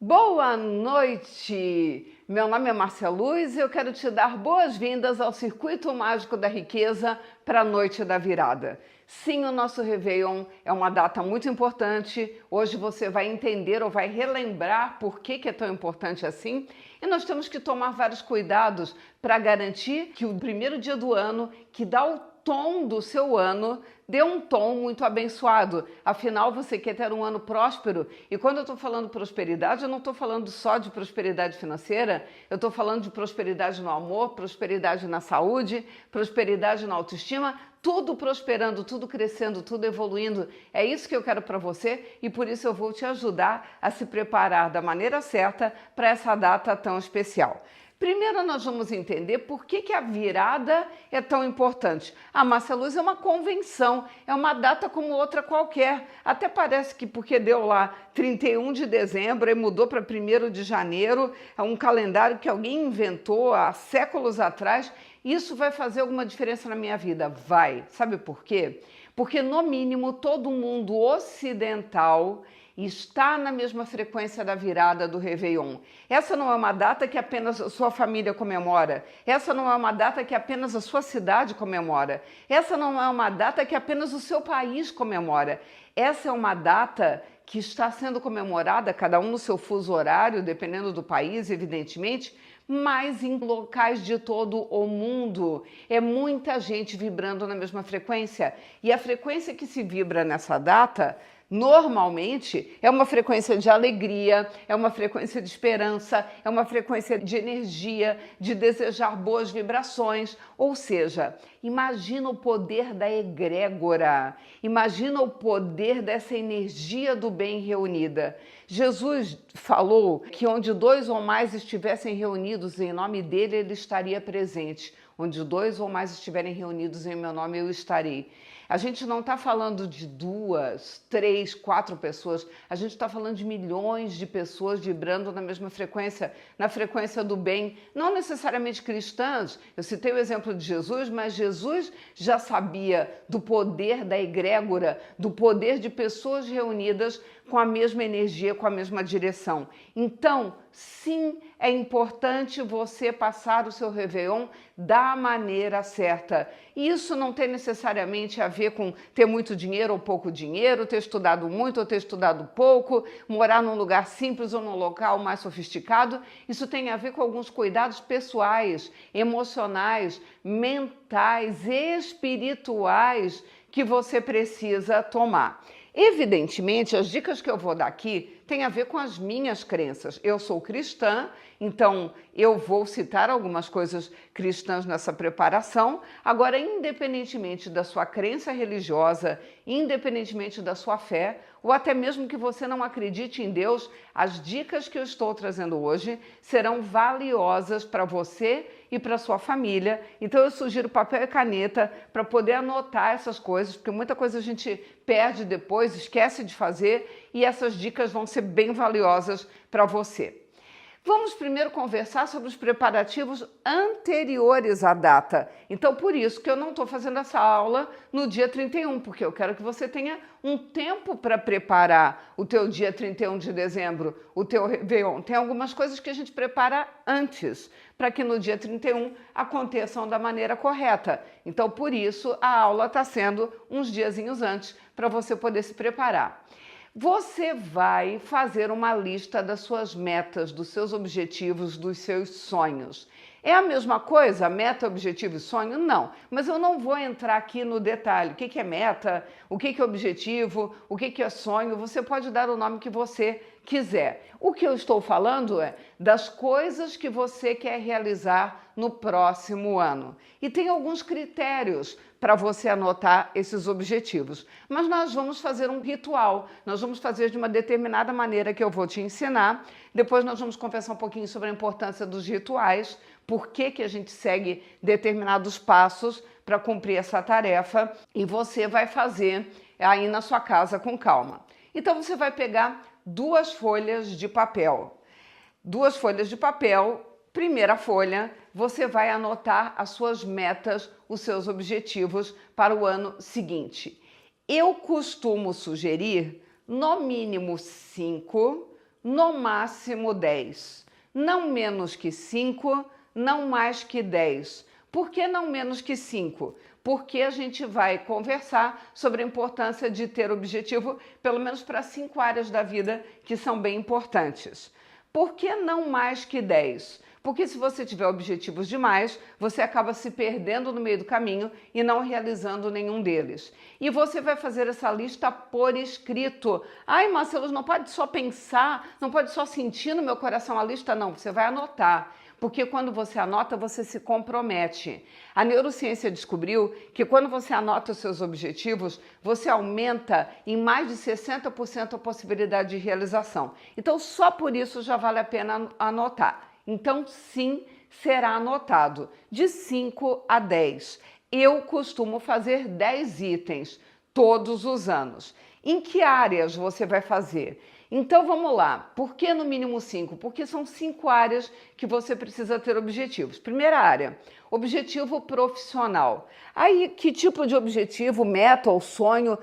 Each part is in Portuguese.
Boa noite! Meu nome é Márcia Luz e eu quero te dar boas-vindas ao Circuito Mágico da Riqueza para a Noite da Virada. Sim, o nosso Réveillon é uma data muito importante. Hoje você vai entender ou vai relembrar por que é tão importante assim. E nós temos que tomar vários cuidados para garantir que o primeiro dia do ano, que dá o tom do seu ano, dê um tom muito abençoado. Afinal, você quer ter um ano próspero. E quando eu estou falando prosperidade, eu não estou falando só de prosperidade financeira, eu estou falando de prosperidade no amor, prosperidade na saúde, prosperidade na autoestima, tudo prosperando, tudo crescendo, tudo evoluindo. É isso que eu quero para você e por isso eu vou te ajudar a se preparar da maneira certa para essa data tão especial. Primeiro nós vamos entender por que a virada é tão importante. A Márcia Luz é uma convenção, é uma data como outra qualquer. Até parece que porque deu lá 31 de dezembro e mudou para 1º de janeiro, é um calendário que alguém inventou há séculos atrás, isso vai fazer alguma diferença na minha vida? Vai. Sabe por quê? Porque no mínimo todo mundo ocidental está na mesma frequência da virada do Réveillon. Essa não é uma data que apenas a sua família comemora. Essa não é uma data que apenas a sua cidade comemora. Essa não é uma data que apenas o seu país comemora. Essa é uma data que está sendo comemorada, cada um no seu fuso horário, dependendo do país, evidentemente, mas em locais de todo o mundo. É muita gente vibrando na mesma frequência. E a frequência que se vibra nessa data normalmente é uma frequência de alegria, é uma frequência de esperança, é uma frequência de energia, de desejar boas vibrações. Ou seja, imagina o poder da egrégora, imagina o poder dessa energia do bem reunida. Jesus falou que onde 2 ou mais estivessem reunidos em nome dele, ele estaria presente. Onde 2 ou mais estiverem reunidos em meu nome, eu estarei. A gente não está falando de 2, 3, 4 pessoas, a gente está falando de milhões de pessoas vibrando na mesma frequência, na frequência do bem, não necessariamente cristãs. Eu citei o exemplo de Jesus, mas Jesus já sabia do poder da egrégora, do poder de pessoas reunidas com a mesma energia, com a mesma direção. Então, sim, é importante você passar o seu Réveillon da maneira certa. E isso não tem necessariamente a ver com ter muito dinheiro ou pouco dinheiro, ter estudado muito ou ter estudado pouco, morar num lugar simples ou num local mais sofisticado. Isso tem a ver com alguns cuidados pessoais, emocionais, mentais, espirituais que você precisa tomar. Evidentemente, as dicas que eu vou dar aqui têm a ver com as minhas crenças. Eu sou cristã, então eu vou citar algumas coisas cristãs nessa preparação. Agora, independentemente da sua crença religiosa, independentemente da sua fé, ou até mesmo que você não acredite em Deus, as dicas que eu estou trazendo hoje serão valiosas para você e para sua família. Então eu sugiro papel e caneta para poder anotar essas coisas, porque muita coisa a gente perde depois, esquece de fazer, e essas dicas vão ser bem valiosas para você. Vamos primeiro conversar sobre os preparativos anteriores à data. Então, por isso que eu não estou fazendo essa aula no dia 31, porque eu quero que você tenha um tempo para preparar o teu dia 31 de dezembro, o teu Réveillon. Tem algumas coisas que a gente prepara antes, para que no dia 31 aconteçam da maneira correta. Então, por isso, a aula está sendo uns diazinhos antes, para você poder se preparar. Você vai fazer uma lista das suas metas, dos seus objetivos, dos seus sonhos. É a mesma coisa, meta, objetivo e sonho? Não, mas eu não vou entrar aqui no detalhe. O que é meta, o que é objetivo, o que é sonho, você pode dar o nome que você quiser. O que eu estou falando é das coisas que você quer realizar no próximo ano. E tem alguns critérios para você anotar esses objetivos. Mas nós vamos fazer um ritual, nós vamos fazer de uma determinada maneira que eu vou te ensinar. Depois nós vamos conversar um pouquinho sobre a importância dos rituais, por que a gente segue determinados passos para cumprir essa tarefa, e você vai fazer aí na sua casa com calma. Então você vai pegar 2 folhas de papel. 2 folhas de papel. Primeira folha, você vai anotar as suas metas, os seus objetivos para o ano seguinte. Eu costumo sugerir no mínimo 5, no máximo 10. Não menos que 5, não mais que 10. Por que não menos que 5? Porque a gente vai conversar sobre a importância de ter objetivo, pelo menos para 5 áreas da vida que são bem importantes. Por que não mais que 10? Porque se você tiver objetivos demais, você acaba se perdendo no meio do caminho e não realizando nenhum deles. E você vai fazer essa lista por escrito. Ai, Marcelo, não pode só pensar, não pode só sentir no meu coração a lista, não. Você vai anotar. Porque quando você anota, você se compromete. A neurociência descobriu que quando você anota os seus objetivos, você aumenta em mais de 60% a possibilidade de realização. Então, só por isso já vale a pena anotar. Então, sim, será anotado de 5 a 10. Eu costumo fazer 10 itens todos os anos. Em que áreas você vai fazer? Então, vamos lá. Por que no mínimo 5? Porque são 5 áreas que você precisa ter objetivos. Primeira área, objetivo profissional. Aí, que tipo de objetivo, meta ou sonho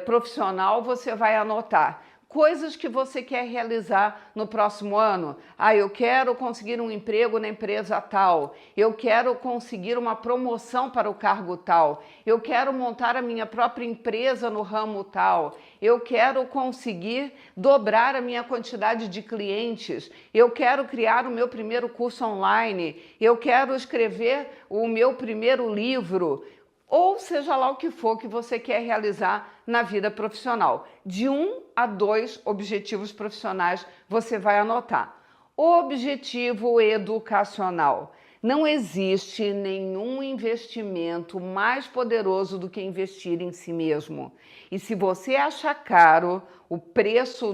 profissional você vai anotar? Coisas que você quer realizar no próximo ano. Ah, eu quero conseguir um emprego na empresa tal. Eu quero conseguir uma promoção para o cargo tal. Eu quero montar a minha própria empresa no ramo tal. Eu quero conseguir dobrar a minha quantidade de clientes. Eu quero criar o meu primeiro curso online. Eu quero escrever o meu primeiro livro. Ou seja lá o que for que você quer realizar na vida profissional. De 1 a 2 objetivos profissionais você vai anotar. Objetivo educacional. Não existe nenhum investimento mais poderoso do que investir em si mesmo. E se você achar caro o preço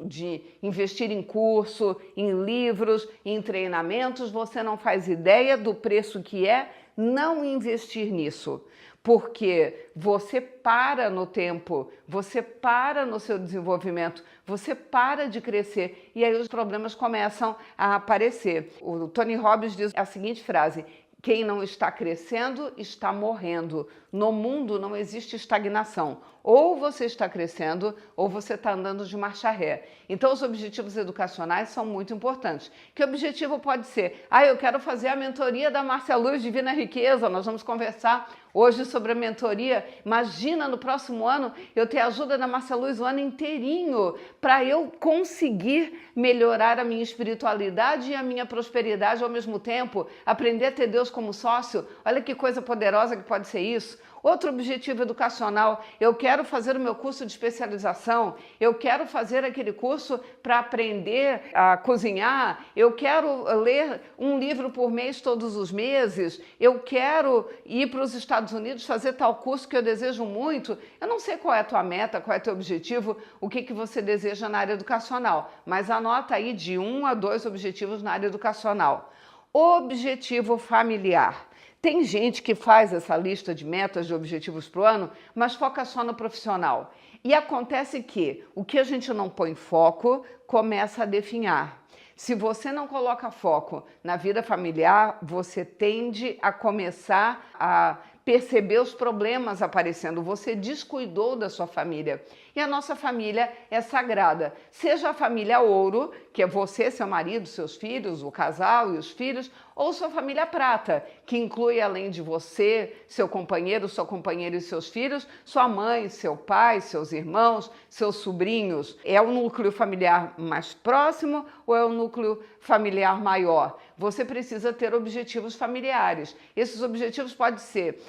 de investir em curso, em livros, em treinamentos, você não faz ideia do preço que é não investir nisso. Porque você para no tempo, você para no seu desenvolvimento, você para de crescer e aí os problemas começam a aparecer. O Tony Robbins diz a seguinte frase: quem não está crescendo está morrendo. No mundo não existe estagnação. Ou você está crescendo ou você está andando de marcha ré. Então os objetivos educacionais são muito importantes. Que objetivo pode ser? Ah, eu quero fazer a mentoria da Márcia Luz Divina Riqueza. Nós vamos conversar hoje sobre a mentoria. Imagina no próximo ano eu ter a ajuda da Márcia Luz o ano inteirinho para eu conseguir melhorar a minha espiritualidade e a minha prosperidade ao mesmo tempo. Aprender a ter Deus como sócio. Olha que coisa poderosa que pode ser isso. Outro objetivo educacional, eu quero fazer o meu curso de especialização, eu quero fazer aquele curso para aprender a cozinhar, eu quero ler um livro por mês todos os meses, eu quero ir para os Estados Unidos fazer tal curso que eu desejo muito. Eu não sei qual é a tua meta, qual é o teu objetivo, o que você deseja na área educacional, mas anota aí de 1 a 2 objetivos na área educacional. Objetivo familiar. Tem gente que faz essa lista de metas, de objetivos para o ano, mas foca só no profissional. E acontece que o que a gente não põe foco começa a definhar. Se você não coloca foco na vida familiar, você tende a começar a perceber os problemas aparecendo. Você descuidou da sua família. E a nossa família é sagrada. Seja a família ouro, que é você, seu marido, seus filhos, o casal e os filhos, ou sua família prata, que inclui, além de você, seu companheiro, sua companheira e seus filhos, sua mãe, seu pai, seus irmãos, seus sobrinhos. É o núcleo familiar mais próximo ou é o núcleo familiar maior? Você precisa ter objetivos familiares. Esses objetivos podem ser: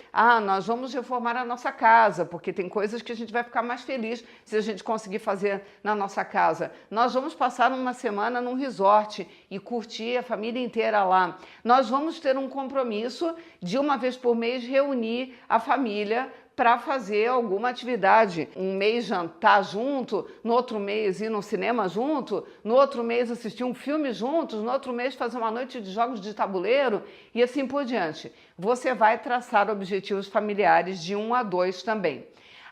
nós vamos reformar a nossa casa, porque tem coisas que a gente vai ficar mais feliz se a gente conseguir fazer na nossa casa. Nós vamos passar uma semana num resort e curtir a família inteira lá. Nós vamos ter um compromisso de uma vez por mês reunir a família para fazer alguma atividade. Um mês jantar junto, no outro mês ir no cinema junto, no outro mês assistir um filme juntos, no outro mês fazer uma noite de jogos de tabuleiro e assim por diante. Você vai traçar objetivos familiares de 1 a 2 também.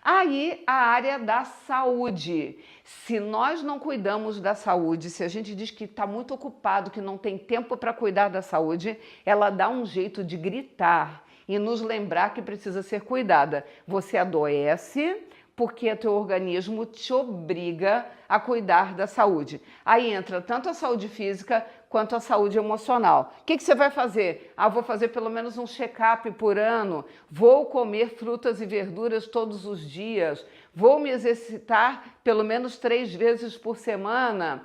Aí, a área da saúde. Se nós não cuidamos da saúde, se a gente diz que está muito ocupado, que não tem tempo para cuidar da saúde, ela dá um jeito de gritar e nos lembrar que precisa ser cuidada. Você adoece porque teu organismo te obriga a cuidar da saúde. Aí entra tanto a saúde física quanto a saúde emocional. O que você vai fazer? Vou fazer pelo menos um check-up por ano, vou comer frutas e verduras todos os dias, vou me exercitar pelo menos 3 vezes por semana,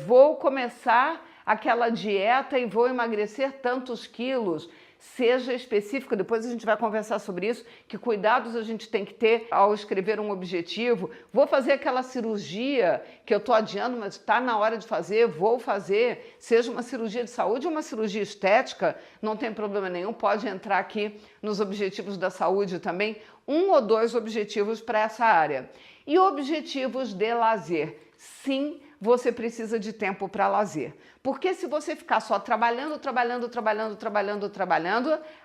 vou começar aquela dieta e vou emagrecer tantos quilos. Seja específico, depois a gente vai conversar sobre isso, que cuidados a gente tem que ter ao escrever um objetivo. Vou fazer aquela cirurgia que eu estou adiando, mas está na hora de fazer, vou fazer. Seja uma cirurgia de saúde ou uma cirurgia estética, não tem problema nenhum, pode entrar aqui nos objetivos da saúde também, 1 ou 2 objetivos para essa área. E objetivos de lazer. Sim, você precisa de tempo para lazer. Porque se você ficar só trabalhando,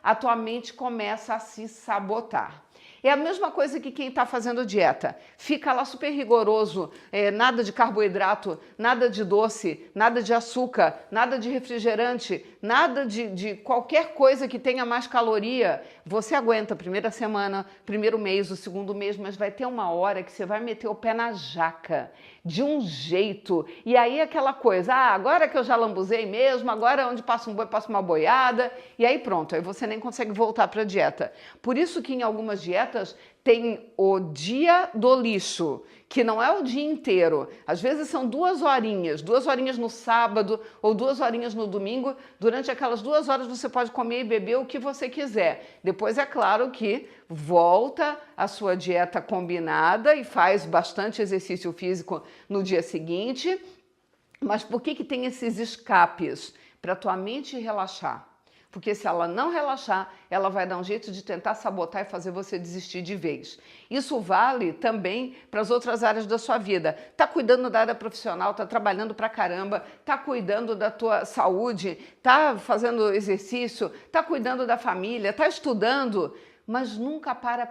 a tua mente começa a se sabotar. É a mesma coisa que quem está fazendo dieta. Fica lá super rigoroso, nada de carboidrato, nada de doce, nada de açúcar, nada de refrigerante, nada de qualquer coisa que tenha mais caloria. Você aguenta a primeira semana, primeiro mês, o segundo mês, mas vai ter uma hora que você vai meter o pé na jaca, de um jeito. E aí aquela coisa, agora que eu já lambuzei mesmo, agora onde passa um boi, passa uma boiada, e aí pronto, aí você nem consegue voltar para a dieta. Por isso que em algumas dietas tem o dia do lixo, que não é o dia inteiro. Às vezes são 2 horinhas no sábado ou 2 horinhas no domingo. Durante aquelas 2 horas você pode comer e beber o que você quiser. Depois é claro que volta a sua dieta combinada e faz bastante exercício físico no dia seguinte. Mas por que tem esses escapes? Para tua mente relaxar. Porque se ela não relaxar, ela vai dar um jeito de tentar sabotar e fazer você desistir de vez. Isso vale também para as outras áreas da sua vida. Tá cuidando da área profissional, tá trabalhando pra caramba, tá cuidando da tua saúde, tá fazendo exercício, tá cuidando da família, tá estudando, mas nunca para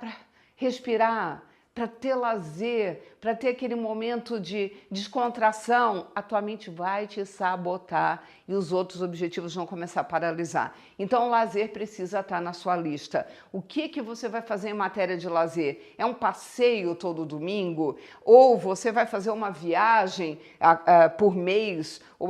respirar, para ter lazer, para ter aquele momento de descontração. A tua mente vai te sabotar e os outros objetivos vão começar a paralisar. Então o lazer precisa estar na sua lista. O que você vai fazer em matéria de lazer? É um passeio todo domingo? Ou você vai fazer uma viagem por mês ou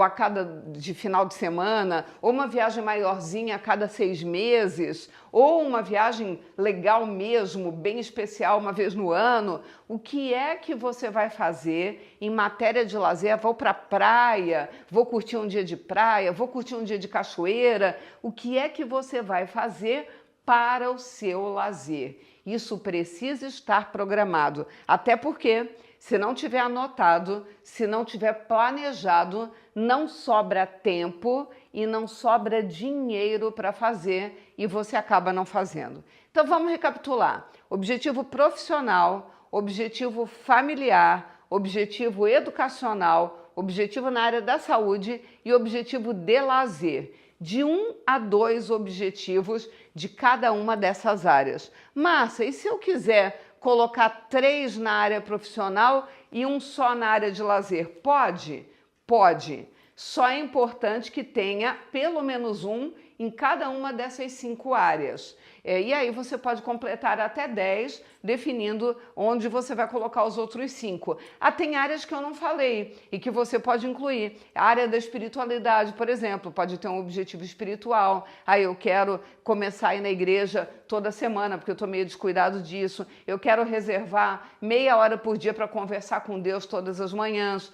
de final de semana? Ou uma viagem maiorzinha a cada 6 meses? Ou uma viagem legal mesmo, bem especial, uma vez no ano? O que é que você vai fazer em matéria de lazer? Vou para a praia, vou curtir um dia de praia, vou curtir um dia de cachoeira. O que é que você vai fazer para o seu lazer? Isso precisa estar programado, até porque se não tiver anotado, se não tiver planejado, não sobra tempo e não sobra dinheiro para fazer e você acaba não fazendo. Então vamos recapitular. Objetivo profissional, objetivo familiar, objetivo educacional, objetivo na área da saúde e objetivo de lazer. De 1 a 2 objetivos de cada uma dessas áreas. Márcia, e se eu quiser colocar 3 na área profissional e 1 só na área de lazer? Pode? Pode. Só é importante que tenha pelo menos 1 em cada uma dessas 5 áreas. E aí você pode completar até 10, definindo onde você vai colocar os outros 5. Tem áreas que eu não falei e que você pode incluir. A área da espiritualidade, por exemplo, pode ter um objetivo espiritual. Eu quero começar a ir na igreja toda semana, porque eu estou meio descuidado disso. Eu quero reservar meia hora por dia para conversar com Deus todas as manhãs.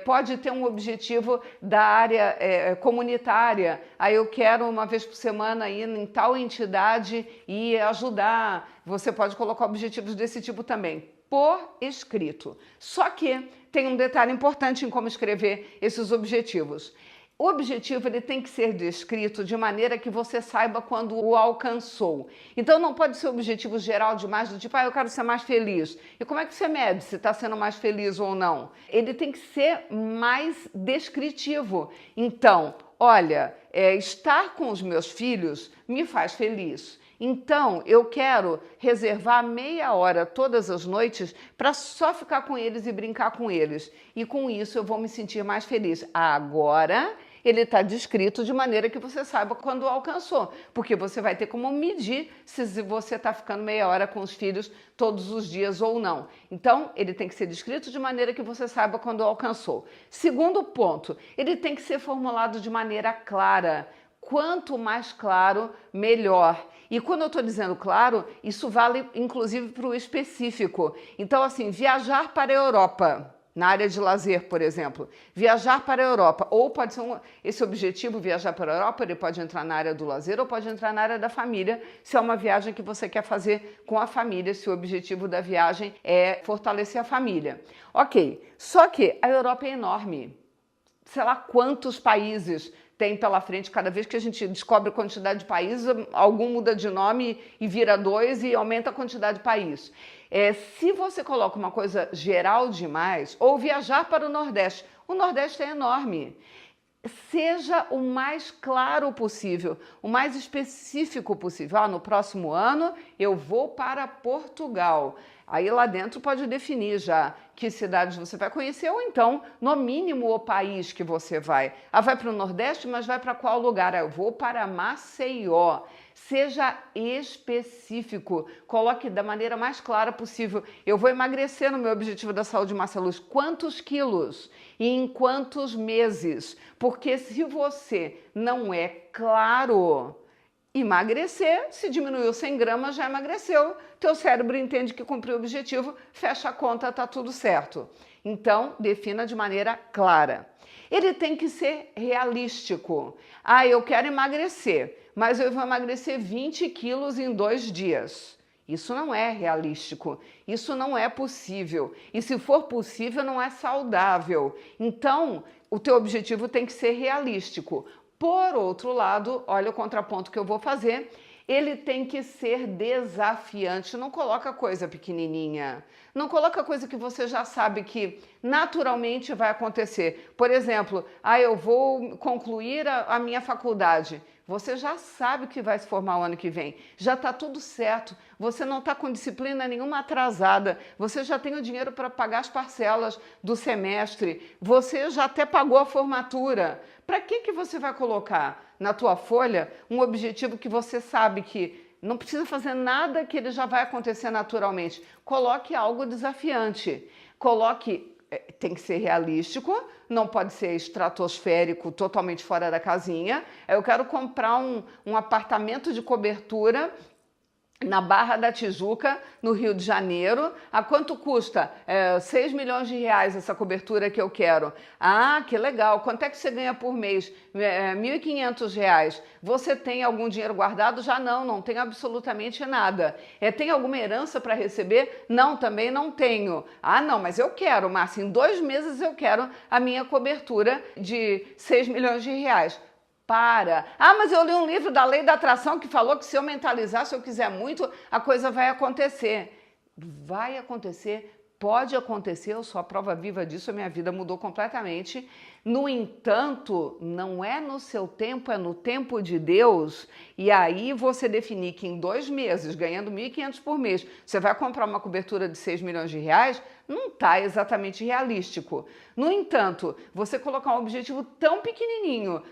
Pode ter um objetivo da área comunitária. Eu quero uma vez por semana ir em tal entidade e ajudar. Você pode colocar objetivos desse tipo também, por escrito. Só que tem um detalhe importante em como escrever esses objetivos. O objetivo ele tem que ser descrito de maneira que você saiba quando o alcançou. Então não pode ser objetivo geral demais, do tipo, eu quero ser mais feliz. E como é que você mede se está sendo mais feliz ou não? Ele tem que ser mais descritivo. Então, olha, estar com os meus filhos me faz feliz. Então, eu quero reservar meia hora todas as noites para só ficar com eles e brincar com eles. E com isso eu vou me sentir mais feliz. Agora ele está descrito de maneira que você saiba quando alcançou, porque você vai ter como medir se você está ficando meia hora com os filhos todos os dias ou não. Então, ele tem que ser descrito de maneira que você saiba quando alcançou. Segundo ponto, ele tem que ser formulado de maneira clara. Quanto mais claro, melhor. E quando eu estou dizendo claro, isso vale inclusive para o específico. Então, assim, viajar para a Europa, na área de lazer, por exemplo. Viajar para a Europa, ou pode ser esse objetivo, viajar para a Europa, ele pode entrar na área do lazer ou pode entrar na área da família, se é uma viagem que você quer fazer com a família, se o objetivo da viagem é fortalecer a família. Ok, só que a Europa é enorme. Sei lá quantos países tem pela frente. Cada vez que a gente descobre a quantidade de países, algum muda de nome e vira 2 e aumenta a quantidade de países. Se você coloca uma coisa geral demais, ou viajar para o Nordeste é enorme. Seja o mais claro possível, o mais específico possível. No próximo ano eu vou para Portugal. Aí lá dentro pode definir já que cidades você vai conhecer ou então, no mínimo, o país que você vai. Vai para o Nordeste, mas vai para qual lugar? Eu vou para Maceió. Seja específico, coloque da maneira mais clara possível. Eu vou emagrecer no meu objetivo da saúde Marceluz. Quantos quilos e em quantos meses? Porque se você não é claro, emagrecer, se diminuiu 100 gramas, já emagreceu. Teu cérebro entende que cumpriu o objetivo, fecha a conta, tá tudo certo. Então, defina de maneira clara. Ele tem que ser realístico. Eu quero emagrecer, mas eu vou emagrecer 20 quilos em 2 dias. Isso não é realístico, isso não é possível. E se for possível, não é saudável. Então, o teu objetivo tem que ser realístico. Por outro lado, olha o contraponto que eu vou fazer, ele tem que ser desafiante. Não coloca coisa pequenininha, não coloca coisa que você já sabe que naturalmente vai acontecer. Por exemplo, eu vou concluir a minha faculdade. Você já sabe que vai se formar o ano que vem, já está tudo certo, você não está com disciplina nenhuma atrasada, você já tem o dinheiro para pagar as parcelas do semestre, você já até pagou a formatura. Para que você vai colocar na tua folha um objetivo que você sabe que não precisa fazer nada, que ele já vai acontecer naturalmente? Coloque algo desafiante, tem que ser realístico, não pode ser estratosférico, totalmente fora da casinha. Eu quero comprar um apartamento de cobertura na Barra da Tijuca, no Rio de Janeiro. A quanto custa? 6 milhões de reais essa cobertura que eu quero. Que legal. Quanto é que você ganha por mês? R$1.500. Você tem algum dinheiro guardado? Já não tenho absolutamente nada. Tem alguma herança para receber? Não, também não tenho. Não, mas eu quero, Márcia, em 2 meses eu quero a minha cobertura de 6 milhões de reais. Mas eu li um livro da Lei da Atração que falou que se eu mentalizar, se eu quiser muito, a coisa vai acontecer. Vai acontecer, pode acontecer, eu sou a prova viva disso, a minha vida mudou completamente. No entanto, não é no seu tempo, é no tempo de Deus. E aí você definir que em 2 meses, ganhando 1.500 por mês, você vai comprar uma cobertura de 6 milhões de reais, não está exatamente realístico. No entanto, você colocar um objetivo tão pequenininho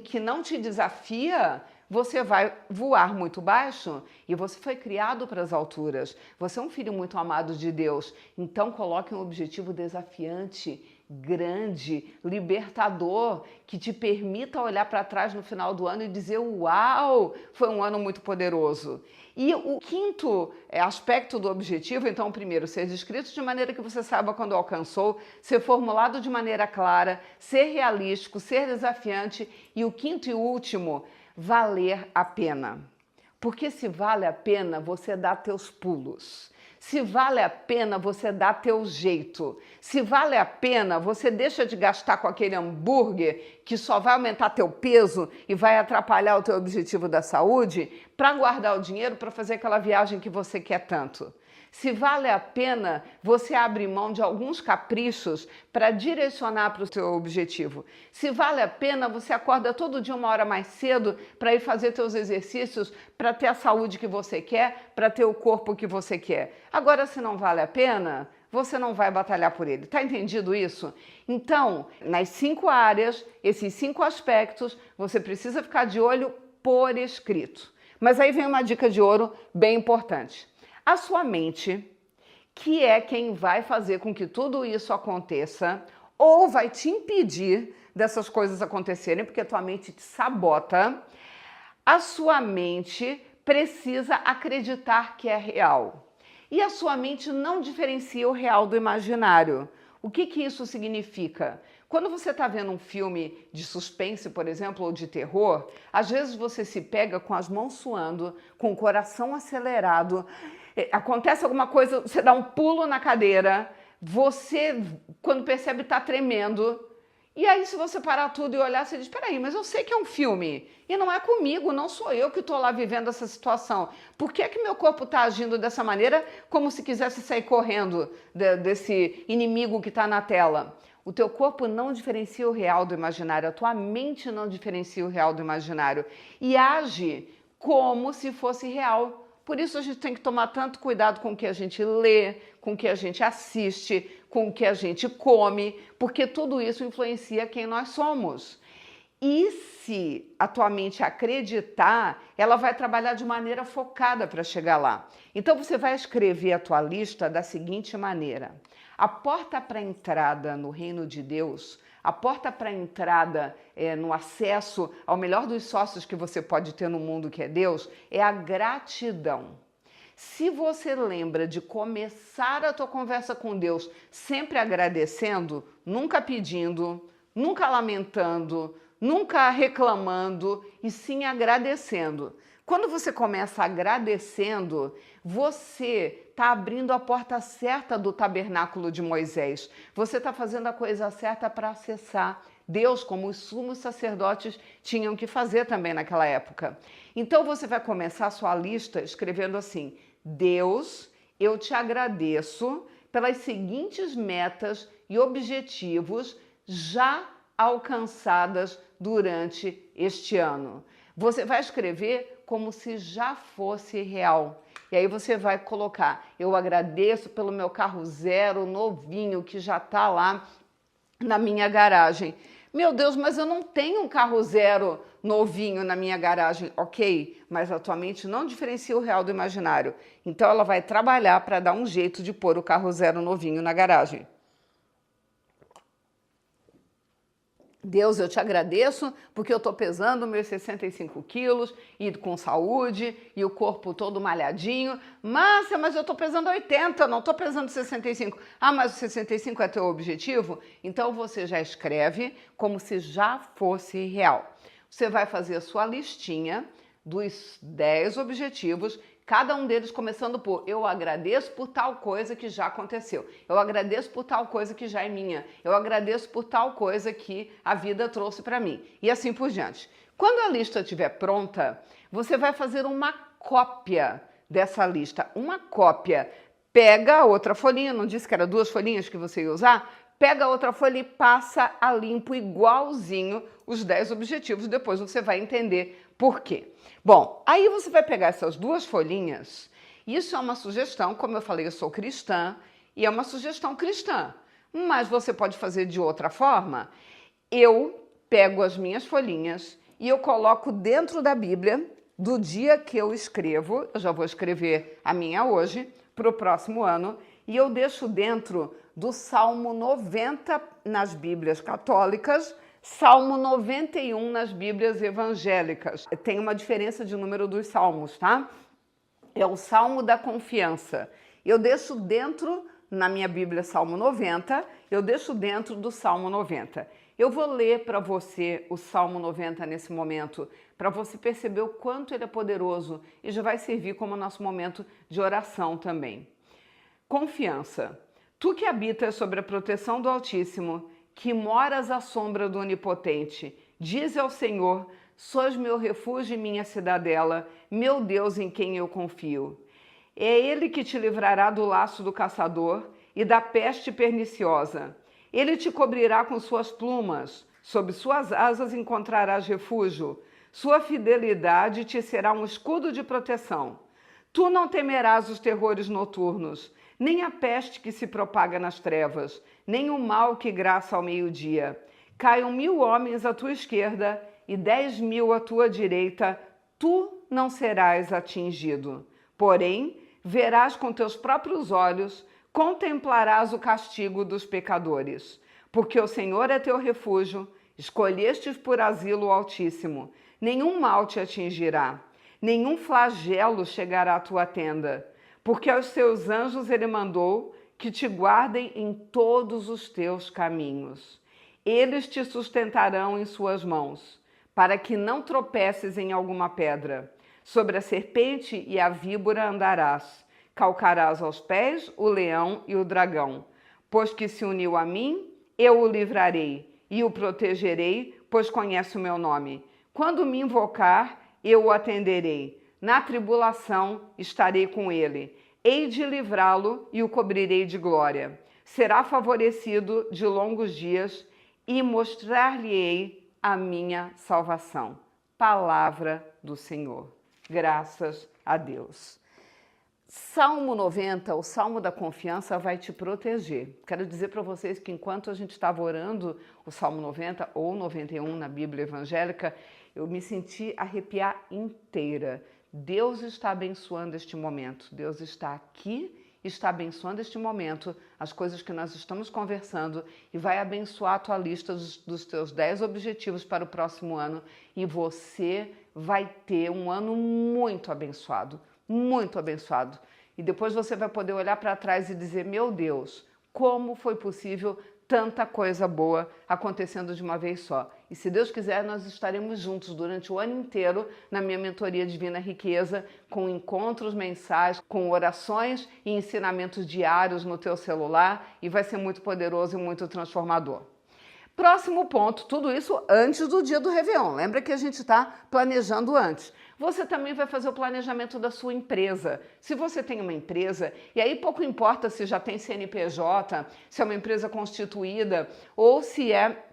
que não te desafia, você vai voar muito baixo e você foi criado para as alturas. Você é um filho muito amado de Deus. Então coloque um objetivo desafiante, grande, libertador, que te permita olhar para trás no final do ano e dizer: uau, foi um ano muito poderoso. E o quinto aspecto do objetivo, então, o primeiro, ser descrito de maneira que você saiba quando alcançou, ser formulado de maneira clara, ser realístico, ser desafiante. E o quinto e último, valer a pena. Porque se vale a pena, você dá teus pulos. Se vale a pena, você dá teu jeito. Se vale a pena, você deixa de gastar com aquele hambúrguer que só vai aumentar teu peso e vai atrapalhar o teu objetivo da saúde, para guardar o dinheiro para fazer aquela viagem que você quer tanto. Se vale a pena, você abre mão de alguns caprichos para direcionar para o seu objetivo. Se vale a pena, você acorda todo dia 1 hora mais cedo para ir fazer seus exercícios, para ter a saúde que você quer, para ter o corpo que você quer. Agora, se não vale a pena, você não vai batalhar por ele. Tá entendido isso? Então, nas 5 áreas, esses 5 aspectos, você precisa ficar de olho por escrito. Mas aí vem uma dica de ouro bem importante. A sua mente, que é quem vai fazer com que tudo isso aconteça, ou vai te impedir dessas coisas acontecerem, porque a tua mente te sabota, a sua mente precisa acreditar que é real. E a sua mente não diferencia o real do imaginário. O que isso significa? Quando você está vendo um filme de suspense, por exemplo, ou de terror, às vezes você se pega com as mãos suando, com o coração acelerado, acontece alguma coisa, você dá um pulo na cadeira, você, quando percebe, está tremendo. E aí, se você parar tudo e olhar, você diz, peraí, mas eu sei que é um filme. E não é comigo, não sou eu que estou lá vivendo essa situação. Por que meu corpo está agindo dessa maneira, como se quisesse sair correndo desse inimigo que está na tela? O teu corpo não diferencia o real do imaginário, a tua mente não diferencia o real do imaginário. E age como se fosse real. Por isso a gente tem que tomar tanto cuidado com o que a gente lê, com o que a gente assiste, com o que a gente come, porque tudo isso influencia quem nós somos. E se a tua mente acreditar, ela vai trabalhar de maneira focada para chegar lá. Então você vai escrever a tua lista da seguinte maneira: a porta para a entrada no reino de Deus, a porta para a entrada no acesso ao melhor dos sócios que você pode ter no mundo, que é Deus, é a gratidão. Se você lembra de começar a tua conversa com Deus sempre agradecendo, nunca pedindo, nunca lamentando, nunca reclamando, e sim agradecendo. Quando você começa agradecendo, você está abrindo a porta certa do tabernáculo de Moisés. Você está fazendo a coisa certa para acessar Deus, como os sumos sacerdotes tinham que fazer também naquela época. Então você vai começar a sua lista escrevendo assim: Deus, eu te agradeço pelas seguintes metas e objetivos já alcançadas durante este ano. Você vai escrever como se já fosse real. E aí você vai colocar: eu agradeço pelo meu carro zero novinho que já está lá na minha garagem. Meu Deus, mas eu não tenho um carro zero novinho na minha garagem. Ok, mas a tua mente não diferencia o real do imaginário. Então ela vai trabalhar para dar um jeito de pôr o carro zero novinho na garagem. Deus, eu te agradeço porque eu estou pesando meus 65 quilos e com saúde e o corpo todo malhadinho. Márcia, mas eu estou pesando 80, não estou pesando 65. Ah, mas o 65 é teu objetivo? Então você já escreve como se já fosse real. Você vai fazer a sua listinha dos 10 objetivos, cada um deles começando por: eu agradeço por tal coisa que já aconteceu. Eu agradeço por tal coisa que já é minha. Eu agradeço por tal coisa que a vida trouxe para mim. E assim por diante. Quando a lista estiver pronta, você vai fazer uma cópia dessa lista. Uma cópia. Pega a outra folhinha, não disse que era 2 folhinhas que você ia usar? Pega a outra folha e passa a limpo igualzinho os 10 objetivos. Depois você vai entender por quê. Bom, aí você vai pegar essas 2 folhinhas. Isso é uma sugestão, como eu falei, eu sou cristã, e é uma sugestão cristã. Mas você pode fazer de outra forma. Eu pego as minhas folhinhas e eu coloco dentro da Bíblia do dia que eu escrevo. Eu já vou escrever a minha hoje, para o próximo ano, e eu deixo dentro do Salmo 90 nas Bíblias católicas, Salmo 91 nas Bíblias evangélicas. Tem uma diferença de número dos salmos, tá? É o Salmo da Confiança. Eu deixo dentro, na minha Bíblia, Salmo 90, eu deixo dentro do Salmo 90. Eu vou ler para você o Salmo 90 nesse momento, para você perceber o quanto ele é poderoso e já vai servir como nosso momento de oração também. Confiança. Tu que habitas sobre a proteção do Altíssimo, que moras à sombra do Onipotente, dize ao Senhor: sois meu refúgio e minha cidadela, meu Deus em quem eu confio. É Ele que te livrará do laço do caçador e da peste perniciosa. Ele te cobrirá com suas plumas, sob suas asas encontrarás refúgio. Sua fidelidade te será um escudo de proteção. Tu não temerás os terrores noturnos, nem a peste que se propaga nas trevas, nem o mal que graça ao meio-dia. Caiam 1000 homens à tua esquerda e 10.000 à tua direita, tu não serás atingido. Porém, verás com teus próprios olhos, contemplarás o castigo dos pecadores. Porque o Senhor é teu refúgio, escolhestes por asilo o Altíssimo. Nenhum mal te atingirá, nenhum flagelo chegará à tua tenda. Porque aos seus anjos ele mandou que te guardem em todos os teus caminhos. Eles te sustentarão em suas mãos, para que não tropeces em alguma pedra. Sobre a serpente e a víbora andarás, calcarás aos pés o leão e o dragão. Pois que se uniu a mim, eu o livrarei e o protegerei, pois conhece o meu nome. Quando me invocar, eu o atenderei. Na tribulação estarei com ele. Hei de livrá-lo e o cobrirei de glória. Será favorecido de longos dias e mostrar-lhe-ei a minha salvação. Palavra do Senhor. Graças a Deus. Salmo 90, o Salmo da Confiança, vai te proteger. Quero dizer para vocês que enquanto a gente estava orando o Salmo 90 ou 91 na Bíblia Evangélica, eu me senti arrepiar inteira. Deus está abençoando este momento. Deus está aqui, está abençoando este momento, as coisas que nós estamos conversando, e vai abençoar a tua lista dos teus 10 objetivos para o próximo ano, e você vai ter um ano muito abençoado. Muito abençoado. E depois você vai poder olhar para trás e dizer, meu Deus, como foi possível tanta coisa boa acontecendo de uma vez só. E se Deus quiser, nós estaremos juntos durante o ano inteiro na minha mentoria Divina Riqueza, com encontros mensais, com orações e ensinamentos diários no teu celular, e vai ser muito poderoso e muito transformador. Próximo ponto, tudo isso antes do dia do Réveillon. Lembra que a gente está planejando antes. Você também vai fazer o planejamento da sua empresa. Se você tem uma empresa, e aí pouco importa se já tem CNPJ, se é uma empresa constituída, ou se é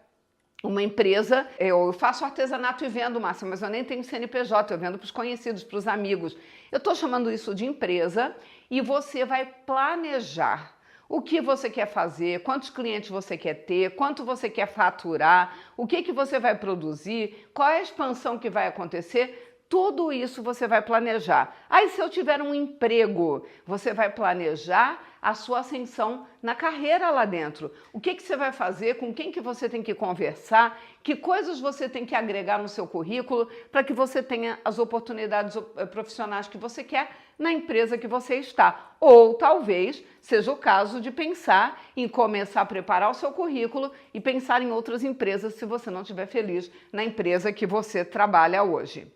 uma empresa, eu faço artesanato e vendo, Márcia, mas eu nem tenho CNPJ, eu vendo para os conhecidos, para os amigos. Eu estou chamando isso de empresa, e você vai planejar o que você quer fazer, quantos clientes você quer ter, quanto você quer faturar, o que você vai produzir, qual é a expansão que vai acontecer. Tudo isso você vai planejar. Aí, se eu tiver um emprego, você vai planejar a sua ascensão na carreira lá dentro. O que você vai fazer, com quem que você tem que conversar, que coisas você tem que agregar no seu currículo para que você tenha as oportunidades profissionais que você quer na empresa que você está. Ou talvez seja o caso de pensar em começar a preparar o seu currículo e pensar em outras empresas se você não estiver feliz na empresa que você trabalha hoje.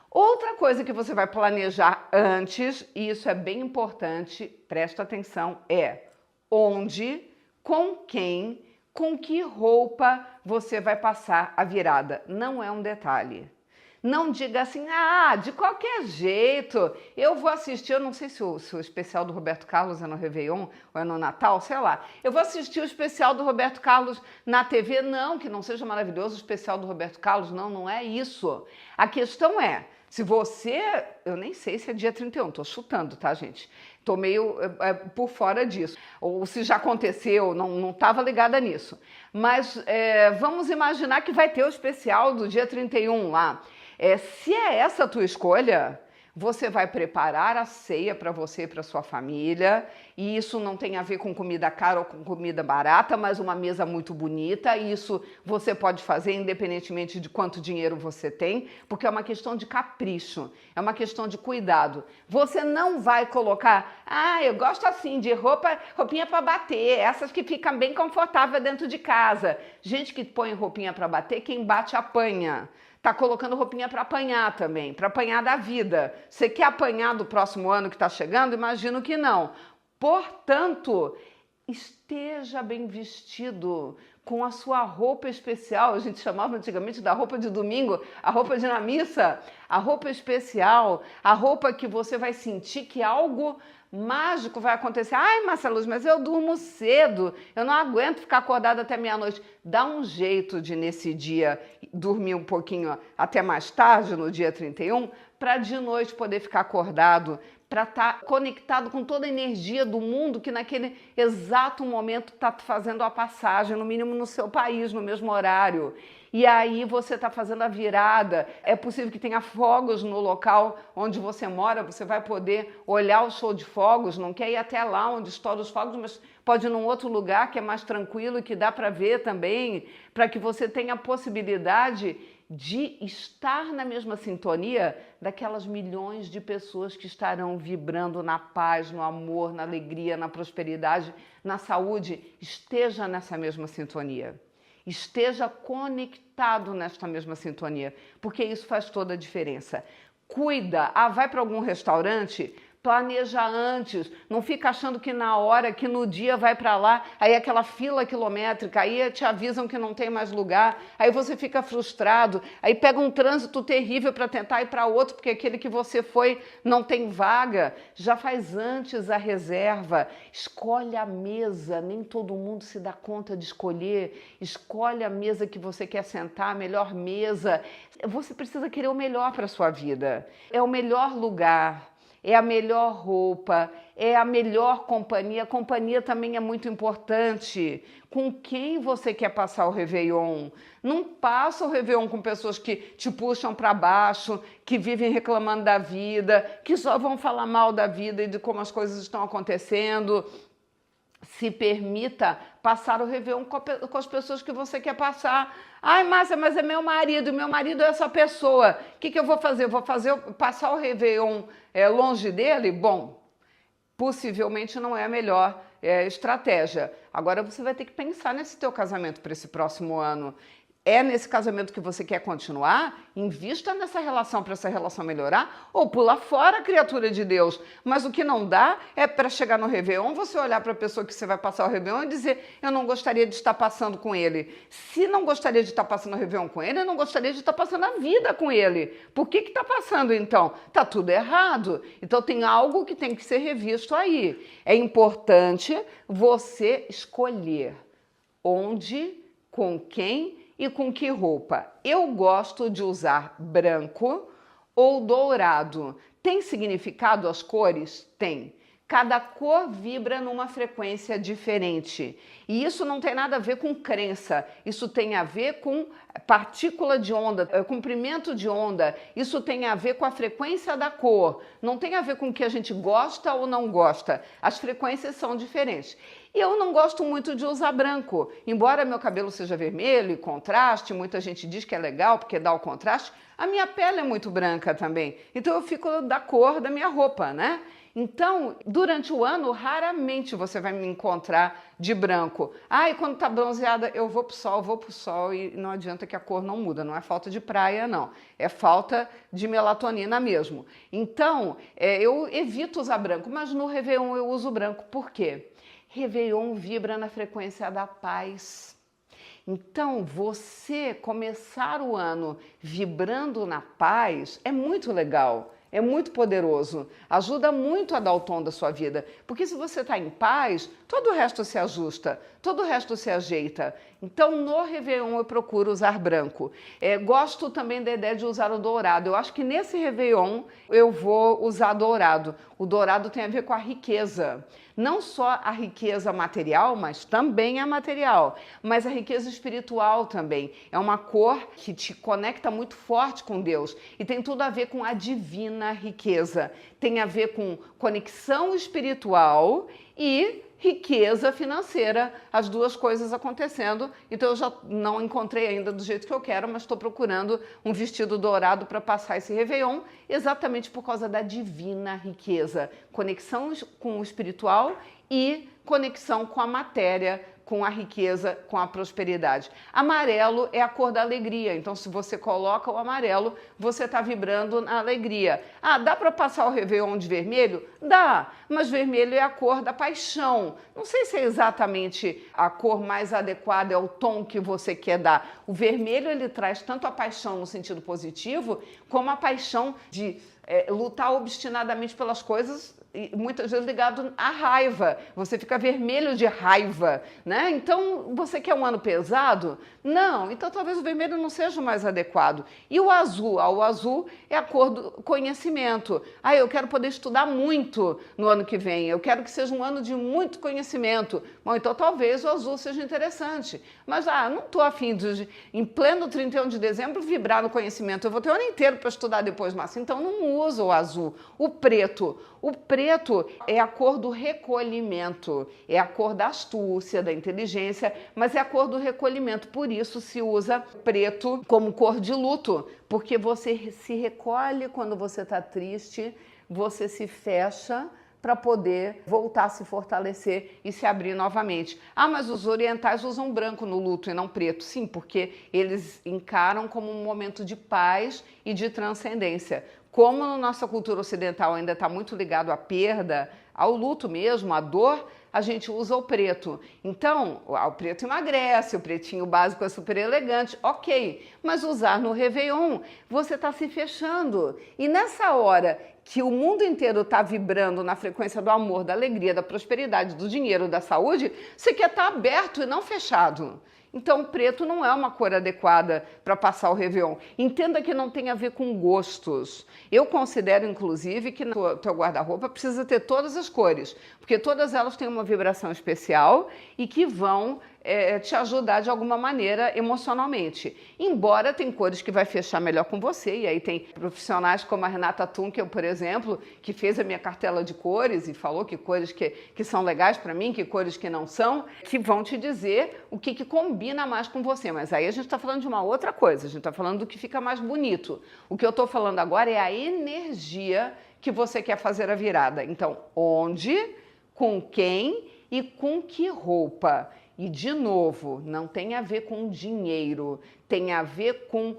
Outra coisa que você vai planejar antes, e isso é bem importante, presta atenção, é onde, com quem, com que roupa você vai passar a virada. Não é um detalhe. Não diga assim, de qualquer jeito, eu vou assistir, eu não sei se o especial do Roberto Carlos é no Réveillon ou é no Natal, sei lá. Eu vou assistir o especial do Roberto Carlos na TV, não, que não seja maravilhoso o especial do Roberto Carlos, não é isso. A questão é, se você, eu nem sei se é dia 31, tô chutando, tá, gente? Tô meio por fora disso. Ou se já aconteceu, não estava ligada nisso. Mas vamos imaginar que vai ter o especial do dia 31 lá. Se é essa a tua escolha, você vai preparar a ceia para você e para sua família, e isso não tem a ver com comida cara ou com comida barata, mas uma mesa muito bonita. Isso você pode fazer independentemente de quanto dinheiro você tem, porque é uma questão de capricho, é uma questão de cuidado. Você não vai colocar, eu gosto assim de roupinha para bater, essas que ficam bem confortável dentro de casa. Gente que põe roupinha para bater, quem bate apanha. Tá colocando roupinha para apanhar também, para apanhar da vida. Você quer apanhar do próximo ano que está chegando? Imagino que não. Portanto, esteja bem vestido, com a sua roupa especial. A gente chamava antigamente da roupa de domingo, a roupa de ir na missa, a roupa especial, a roupa que você vai sentir que algo mágico vai acontecer. Márcia Luz, mas eu durmo cedo, eu não aguento ficar acordada até meia-noite. Dá um jeito de, nesse dia, dormir um pouquinho até mais tarde, no dia 31, para de noite poder ficar acordado, para estar conectado com toda a energia do mundo que naquele exato momento está fazendo a passagem, no mínimo no seu país, no mesmo horário. E aí você está fazendo a virada, é possível que tenha fogos no local onde você mora, você vai poder olhar o show de fogos, não quer ir até lá onde estouram os fogos, mas pode ir num outro lugar que é mais tranquilo e que dá para ver também, para que você tenha a possibilidade de estar na mesma sintonia daquelas milhões de pessoas que estarão vibrando na paz, no amor, na alegria, na prosperidade, na saúde. Esteja nessa mesma sintonia. Esteja conectado nesta mesma sintonia, porque isso faz toda a diferença. Cuida, vai para algum restaurante, planeja antes, não fica achando que na hora, que no dia vai para lá, aí aquela fila quilométrica, aí te avisam que não tem mais lugar, aí você fica frustrado, aí pega um trânsito terrível para tentar ir para outro, porque aquele que você foi não tem vaga. Já faz antes a reserva, escolhe a mesa, nem todo mundo se dá conta de escolher, escolhe a mesa que você quer sentar, a melhor mesa. Você precisa querer o melhor para a sua vida, é o melhor lugar, é a melhor roupa, é a melhor companhia. A companhia também é muito importante. Com quem você quer passar o Réveillon? Não passa o Réveillon com pessoas que te puxam para baixo, que vivem reclamando da vida, que só vão falar mal da vida e de como as coisas estão acontecendo. Se permita passar o Réveillon com as pessoas que você quer passar. Ai, Márcia, mas é meu marido é essa pessoa. O que eu vou fazer? Passar o Réveillon longe dele? Bom, possivelmente não é a melhor estratégia. Agora você vai ter que pensar nesse teu casamento para esse próximo ano. É nesse casamento que você quer continuar? Invista nessa relação para essa relação melhorar, ou pula fora, criatura de Deus. Mas o que não dá é para chegar no Réveillon, você olhar para a pessoa que você vai passar o Réveillon e dizer: eu não gostaria de estar passando com ele. Se não gostaria de estar passando o Réveillon com ele, eu não gostaria de estar passando a vida com ele. Por que está passando então? Está tudo errado. Então tem algo que tem que ser revisto aí. É importante você escolher onde, com quem e com que roupa. Eu gosto de usar branco ou dourado. Tem significado as cores? Tem. Cada cor vibra numa frequência diferente. E isso não tem nada a ver com crença, isso tem a ver com partícula de onda, comprimento de onda, isso tem a ver com a frequência da cor, não tem a ver com o que a gente gosta ou não gosta. As frequências são diferentes. E eu não gosto muito de usar branco, embora meu cabelo seja vermelho e contraste, muita gente diz que é legal porque dá o contraste, a minha pele é muito branca também, então eu fico da cor da minha roupa, né? Então, durante o ano, raramente você vai me encontrar de branco. E quando tá bronzeada, eu vou pro sol e não adianta que a cor não muda, não é falta de praia, não. É falta de melatonina mesmo. Então, eu evito usar branco, mas no Réveillon eu uso branco. Por quê? Réveillon vibra na frequência da paz. Então, você começar o ano vibrando na paz é muito legal. É muito poderoso, ajuda muito a dar o tom da sua vida, porque se você está em paz, todo o resto se ajusta, todo o resto se ajeita. Então, no Réveillon eu procuro usar branco. Gosto também da ideia de usar o dourado. Eu acho que nesse Réveillon eu vou usar dourado. O dourado tem a ver com a riqueza. Não só a riqueza material, mas também a material. Mas a riqueza espiritual também. É uma cor que te conecta muito forte com Deus. E tem tudo a ver com a divina riqueza. Tem a ver com conexão espiritual e riqueza financeira, as duas coisas acontecendo. Então eu já não encontrei ainda do jeito que eu quero, mas estou procurando um vestido dourado para passar esse Réveillon, exatamente por causa da divina riqueza. Conexão com o espiritual e conexão com a matéria, com a riqueza, com a prosperidade. Amarelo é a cor da alegria, então se você coloca o amarelo, você está vibrando na alegria. Dá para passar o Réveillon de vermelho? Dá, mas vermelho é a cor da paixão. Não sei se é exatamente a cor mais adequada, é o tom que você quer dar. O vermelho, ele traz tanto a paixão no sentido positivo, como a paixão de lutar obstinadamente pelas coisas muitas vezes ligado à raiva. Você fica vermelho de raiva, né? Então, você quer um ano pesado? Não. Então, talvez o vermelho não seja o mais adequado. E o azul? O azul é a cor do conhecimento. Eu quero poder estudar muito no ano que vem. Eu quero que seja um ano de muito conhecimento. Bom, então talvez o azul seja interessante. Mas, não estou afim de, em pleno 31 de dezembro, vibrar no conhecimento. Eu vou ter o ano inteiro para estudar depois, mas então não usa o azul. O preto. O preto é a cor do recolhimento, é a cor da astúcia, da inteligência, mas é a cor do recolhimento. Por isso se usa preto como cor de luto, porque você se recolhe quando você está triste, você se fecha para poder voltar a se fortalecer e se abrir novamente. Mas os orientais usam branco no luto e não preto. Sim, porque eles encaram como um momento de paz e de transcendência. Como na nossa cultura ocidental ainda está muito ligado à perda, ao luto mesmo, à dor, a gente usa o preto. Então, o preto emagrece, o pretinho básico é super elegante, ok. Mas usar no Réveillon, você está se fechando. E nessa hora que o mundo inteiro está vibrando na frequência do amor, da alegria, da prosperidade, do dinheiro, da saúde, você quer estar aberto e não fechado. Então, o preto não é uma cor adequada para passar o Réveillon. Entenda que não tem a ver com gostos. Eu considero, inclusive, que no teu guarda-roupa precisa ter todas as cores, porque todas elas têm uma vibração especial e que vão te ajudar de alguma maneira emocionalmente. Embora tem cores que vai fechar melhor com você, e aí tem profissionais como a Renata Tunkel, por exemplo, que fez a minha cartela de cores e falou que cores que são legais para mim, que cores que não são, que vão te dizer o que combina mais com você. Mas aí a gente está falando de uma outra coisa, a gente está falando do que fica mais bonito. O que eu estou falando agora é a energia que você quer fazer a virada. Então, onde, com quem e com que roupa? E, de novo, não tem a ver com dinheiro, tem a ver com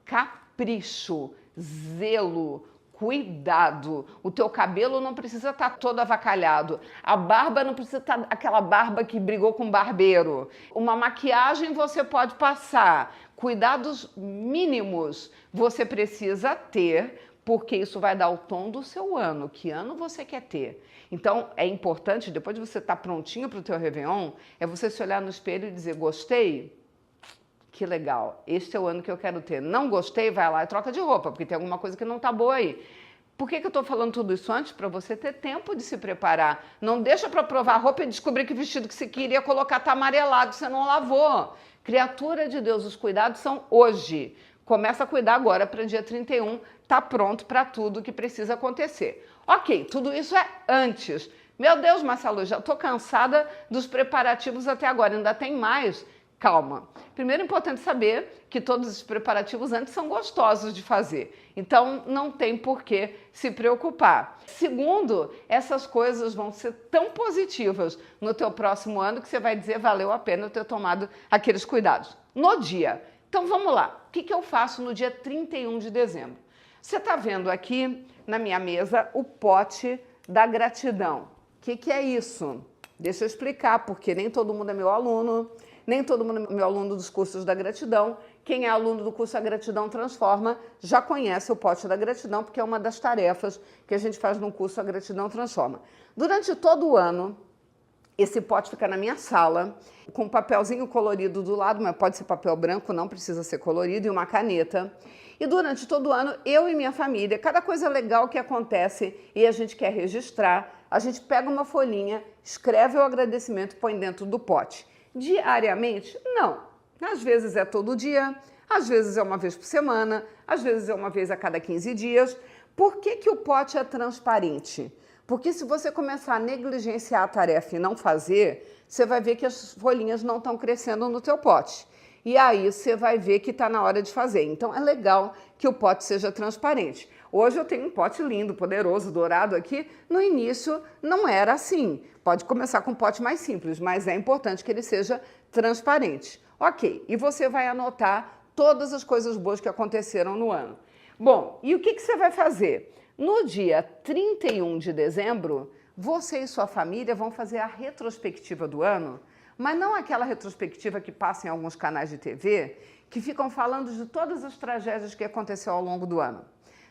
capricho, zelo, cuidado. O teu cabelo não precisa estar todo avacalhado. A barba não precisa estar aquela barba que brigou com o barbeiro. Uma maquiagem você pode passar. Cuidados mínimos você precisa ter, porque isso vai dar o tom do seu ano. Que ano você quer ter? Então, é importante, depois de você estar prontinho para o teu Réveillon, é você se olhar no espelho e dizer, gostei? Que legal, este é o ano que eu quero ter. Não gostei? Vai lá e troca de roupa, porque tem alguma coisa que não está boa aí. Por que eu estou falando tudo isso antes? Para você ter tempo de se preparar. Não deixa para provar a roupa e descobrir que o vestido que você queria colocar está amarelado, você não lavou. Criatura de Deus, os cuidados são hoje. Começa a cuidar agora para dia 31, tá pronto para tudo que precisa acontecer. Ok, tudo isso é antes. Meu Deus, Marcelo, já estou cansada dos preparativos até agora, ainda tem mais. Calma. Primeiro é importante saber que todos os preparativos antes são gostosos de fazer. Então, não tem por que se preocupar. Segundo, essas coisas vão ser tão positivas no teu próximo ano que você vai dizer valeu a pena eu ter tomado aqueles cuidados. No dia. Então, vamos lá. O que eu faço no dia 31 de dezembro? Você está vendo aqui na minha mesa o pote da gratidão. O que é isso? Deixa eu explicar, porque nem todo mundo é meu aluno, nem todo mundo é meu aluno dos cursos da gratidão. Quem é aluno do curso A Gratidão Transforma já conhece o pote da gratidão, porque é uma das tarefas que a gente faz no curso A Gratidão Transforma. Durante todo o ano, esse pote fica na minha sala, com um papelzinho colorido do lado, mas pode ser papel branco, não precisa ser colorido, e uma caneta. E durante todo o ano, eu e minha família, cada coisa legal que acontece e a gente quer registrar, a gente pega uma folhinha, escreve o agradecimento e põe dentro do pote. Diariamente? Não. Às vezes é todo dia, às vezes é uma vez por semana, às vezes é uma vez a cada 15 dias. Por que o pote é transparente? Porque se você começar a negligenciar a tarefa e não fazer, você vai ver que as folhinhas não estão crescendo no teu pote. E aí você vai ver que está na hora de fazer. Então é legal que o pote seja transparente. Hoje eu tenho um pote lindo, poderoso, dourado aqui. No início não era assim. Pode começar com um pote mais simples, mas é importante que ele seja transparente. Ok, e você vai anotar todas as coisas boas que aconteceram no ano. Bom, e o que você vai fazer? No dia 31 de dezembro, você e sua família vão fazer a retrospectiva do ano, mas não aquela retrospectiva que passa em alguns canais de TV, que ficam falando de todas as tragédias que aconteceu ao longo do ano.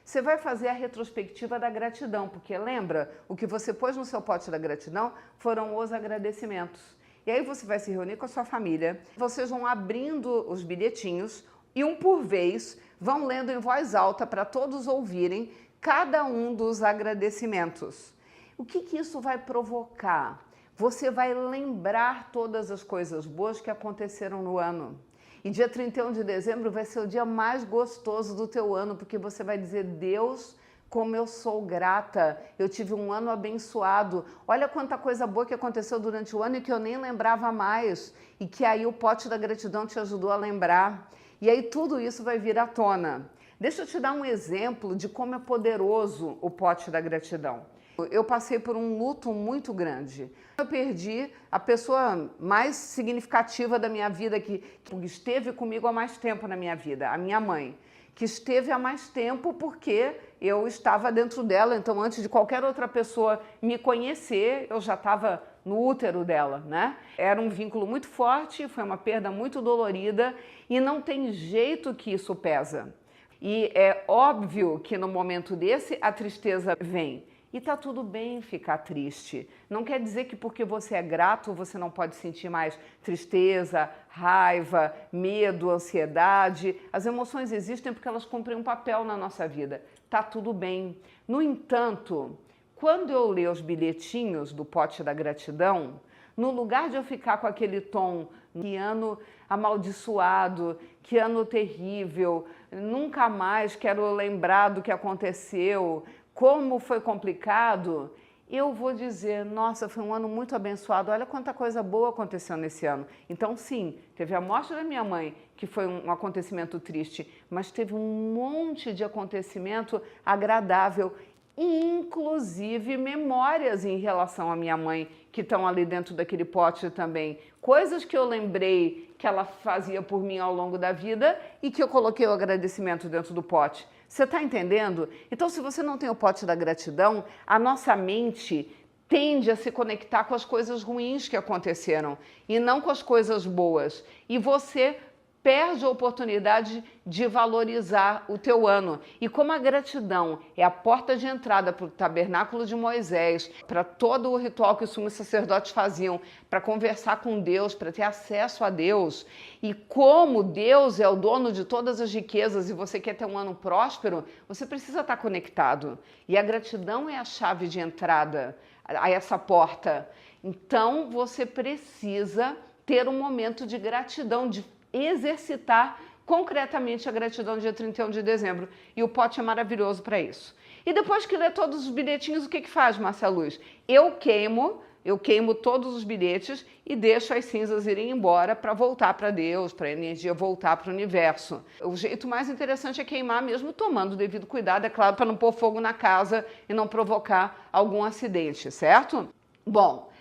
você vai fazer a retrospectiva da gratidão, porque lembra, o que você pôs no seu pote da gratidão foram os agradecimentos. E aí você vai se reunir com a sua família, vocês vão abrindo os bilhetinhos e um por vez vão lendo em voz alta para todos ouvirem cada um dos agradecimentos. O que isso vai provocar? Você vai lembrar todas as coisas boas que aconteceram no ano. E dia 31 de dezembro vai ser o dia mais gostoso do teu ano, porque você vai dizer: Deus, como eu sou grata, eu tive um ano abençoado. Olha quanta coisa boa que aconteceu durante o ano e que eu nem lembrava mais. E que aí o pote da gratidão te ajudou a lembrar. E aí tudo isso vai vir à tona. Deixa eu te dar um exemplo de como é poderoso o pote da gratidão. Eu passei por um luto muito grande. Eu perdi a pessoa mais significativa da minha vida, que esteve comigo há mais tempo na minha vida, a minha mãe, que esteve há mais tempo porque eu estava dentro dela. Então, antes de qualquer outra pessoa me conhecer, eu já estava no útero dela, né? Era um vínculo muito forte, foi uma perda muito dolorida e não tem jeito que isso pesa. E é óbvio que no momento desse a tristeza vem. E tá tudo bem ficar triste. Não quer dizer que porque você é grato, você não pode sentir mais tristeza, raiva, medo, ansiedade. As emoções existem porque elas cumprem um papel na nossa vida. Tá tudo bem. No entanto, quando eu ler os bilhetinhos do pote da gratidão, no lugar de eu ficar com aquele tom, que ano amaldiçoado, que ano terrível, nunca mais quero lembrar do que aconteceu, como foi complicado, eu vou dizer: nossa, foi um ano muito abençoado, olha quanta coisa boa aconteceu nesse ano. Então sim, teve a morte da minha mãe, que foi um acontecimento triste, mas teve um monte de acontecimento agradável, inclusive memórias em relação à minha mãe, que estão ali dentro daquele pote também. Coisas que eu lembrei que ela fazia por mim ao longo da vida e que eu coloquei o agradecimento dentro do pote. Você está entendendo? Então, se você não tem o pote da gratidão, a nossa mente tende a se conectar com as coisas ruins que aconteceram e não com as coisas boas. E você perde a oportunidade de valorizar o teu ano. E como a gratidão é a porta de entrada para o tabernáculo de Moisés, para todo o ritual que os sumos sacerdotes faziam, para conversar com Deus, para ter acesso a Deus, e como Deus é o dono de todas as riquezas e você quer ter um ano próspero, você precisa estar conectado. E a gratidão é a chave de entrada a essa porta. Então, você precisa ter um momento de gratidão, de exercitar concretamente a gratidão dia 31 de dezembro. E o pote é maravilhoso para isso. E depois que lê todos os bilhetinhos, o que faz, Márcia Luz? Eu queimo todos os bilhetes e deixo as cinzas irem embora para voltar para Deus, para a energia voltar para o universo. O jeito mais interessante é queimar mesmo tomando o devido cuidado, é claro, para não pôr fogo na casa e não provocar algum acidente, certo? Bom,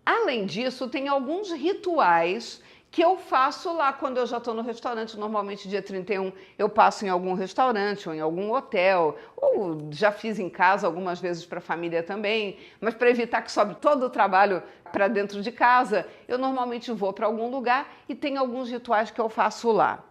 além disso, tem alguns rituais que eu faço lá quando eu já estou no restaurante. Normalmente dia 31 eu passo em algum restaurante ou em algum hotel, ou já fiz em casa algumas vezes para a família também, mas para evitar que sobe todo o trabalho para dentro de casa, eu normalmente vou para algum lugar e tem alguns rituais que eu faço lá.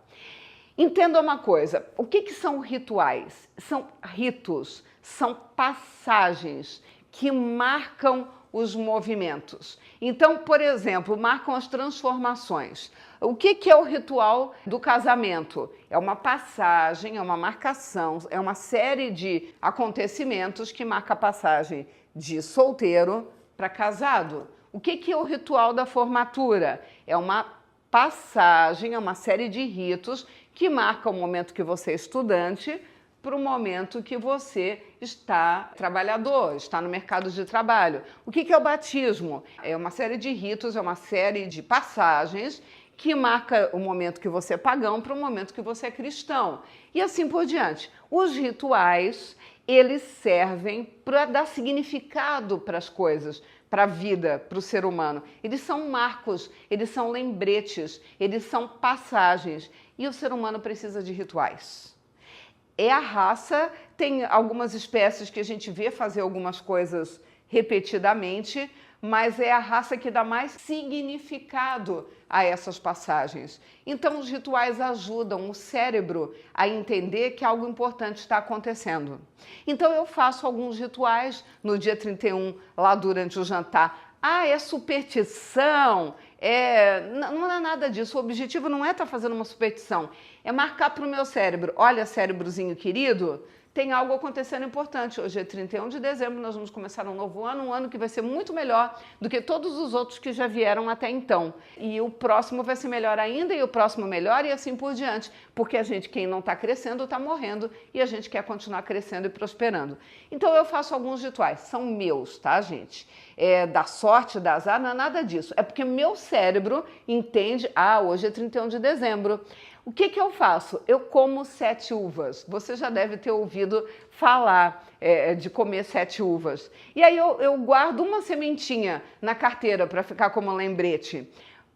Entenda uma coisa, o que são rituais? São ritos, são passagens que marcam os movimentos. Então, por exemplo, marcam as transformações. O que é o ritual do casamento? É uma passagem, é uma marcação, é uma série de acontecimentos que marca a passagem de solteiro para casado. O que é o ritual da formatura? É uma passagem, é uma série de ritos que marca o momento que você é estudante para o momento que você está trabalhador, está no mercado de trabalho. O que é o batismo? É uma série de ritos, é uma série de passagens que marca o momento que você é pagão para o momento que você é cristão. E assim por diante. Os rituais, eles servem para dar significado para as coisas, para a vida, para o ser humano. Eles são marcos, eles são lembretes, eles são passagens. E o ser humano precisa de rituais. É a raça, tem algumas espécies que a gente vê fazer algumas coisas repetidamente, mas é a raça que dá mais significado a essas passagens. Então, os rituais ajudam o cérebro a entender que algo importante está acontecendo. Então, eu faço alguns rituais no dia 31, lá durante o jantar. Ah, é superstição, não é nada disso. O objetivo não é estar fazendo uma superstição, é marcar para o meu cérebro: olha, cérebrozinho querido, tem algo acontecendo importante. Hoje é 31 de dezembro, nós vamos começar um novo ano, um ano que vai ser muito melhor do que todos os outros que já vieram até então. E o próximo vai ser melhor ainda, e o próximo melhor, e assim por diante. Porque a gente, quem não está crescendo, está morrendo, e a gente quer continuar crescendo e prosperando. Então eu faço alguns rituais, são meus, tá, gente? Da sorte, da azar, não é nada disso. É porque meu cérebro entende: hoje é 31 de dezembro. O que eu faço? Eu como 7 uvas. Você já deve ter ouvido falar de comer 7 uvas. E aí eu guardo uma sementinha na carteira para ficar como lembrete.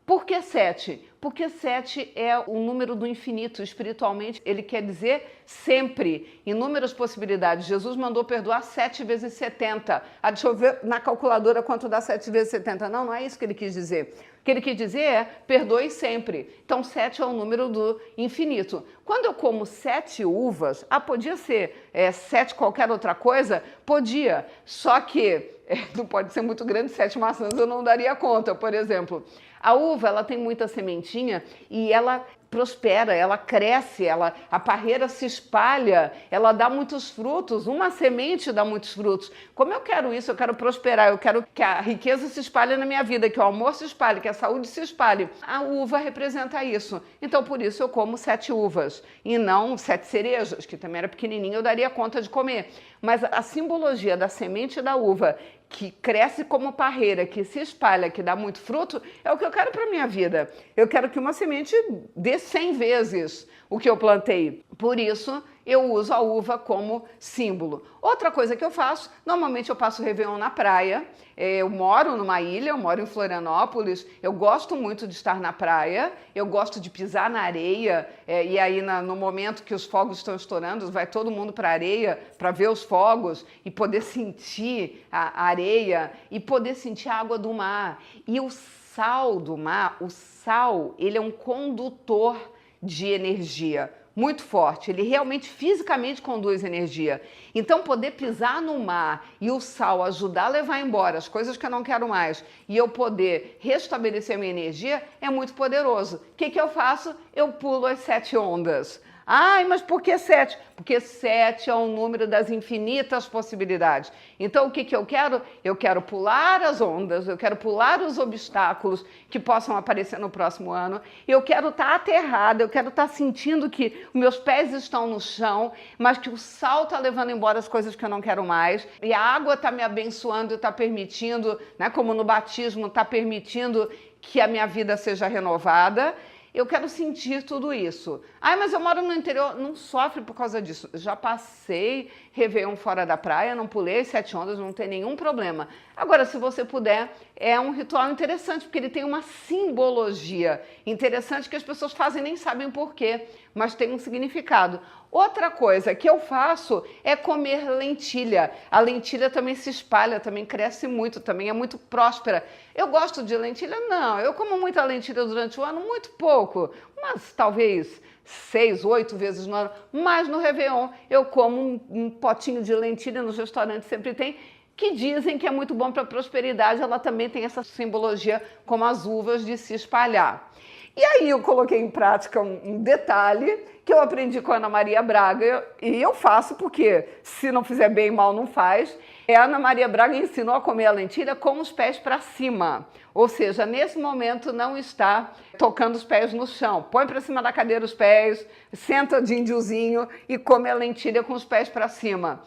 Por que 7? Porque 7 é o número do infinito. Espiritualmente, ele quer dizer sempre, inúmeras possibilidades. Jesus mandou perdoar 7 vezes 70. Deixa eu ver na calculadora quanto dá 7 vezes 70. Não é isso que ele quis dizer. O que ele quis dizer é: perdoe sempre. Então, 7 é o número do infinito. Quando eu como 7 uvas, podia ser 7 qualquer outra coisa? Podia. Só que não pode ser muito grande, 7 maçãs eu não daria conta, por exemplo. A uva, ela tem muita sementinha e ela prospera, ela cresce, a parreira se espalha, ela dá muitos frutos, uma semente dá muitos frutos. Como eu quero isso? Eu quero prosperar, eu quero que a riqueza se espalhe na minha vida, que o amor se espalhe, que a saúde se espalhe. A uva representa isso. Então, por isso eu como 7 uvas e não 7 cerejas, que também era pequenininho, eu daria conta de comer. Mas a simbologia da semente da uva, que cresce como parreira, que se espalha, que dá muito fruto, é o que eu quero para a minha vida. Eu quero que uma semente dê 100 vezes o que eu plantei. Por isso, eu uso a uva como símbolo. Outra coisa que eu faço, normalmente eu passo o Réveillon na praia. Eu moro numa ilha, eu moro em Florianópolis, eu gosto muito de estar na praia, eu gosto de pisar na areia, e aí no momento que os fogos estão estourando, vai todo mundo para a areia para ver os fogos e poder sentir a areia e poder sentir a água do mar. E o sal do mar, o sal, ele é um condutor de energia muito forte, ele realmente fisicamente conduz energia. Então, poder pisar no mar e o sal ajudar a levar embora as coisas que eu não quero mais e eu poder restabelecer a minha energia é muito poderoso. O que eu faço? Eu pulo as 7 ondas. Mas por que 7? Porque 7 é o número das infinitas possibilidades. Então, o que eu quero? Eu quero pular as ondas, eu quero pular os obstáculos que possam aparecer no próximo ano. Eu quero estar aterrada, eu quero estar sentindo que os meus pés estão no chão, mas que o sal está levando embora as coisas que eu não quero mais. E a água está me abençoando e está permitindo, como no batismo, está permitindo que a minha vida seja renovada. Eu quero sentir tudo isso. Mas eu moro no interior, não sofre por causa disso. Já passei Réveillon fora da praia, não pulei as 7 ondas, não tem nenhum problema. Agora, se você puder, é um ritual interessante, porque ele tem uma simbologia interessante que as pessoas fazem e nem sabem por quê, mas tem um significado. Outra coisa que eu faço é comer lentilha. A lentilha também se espalha, também cresce muito, também é muito próspera. Eu gosto de lentilha? Não, eu como muita lentilha durante o ano, muito pouco, mas talvez 6, 8 vezes no ano. Mas no Réveillon eu como um potinho de lentilha, nos restaurantes sempre tem, que dizem que é muito bom para a prosperidade. Ela também tem essa simbologia como as uvas de se espalhar. E aí eu coloquei em prática um detalhe que eu aprendi com a Ana Maria Braga, e eu faço porque se não fizer bem, mal não faz. A Ana Maria Braga ensinou a comer a lentilha com os pés para cima, ou seja, nesse momento não está tocando os pés no chão. Põe para cima da cadeira os pés, senta de índiozinho e come a lentilha com os pés para cima.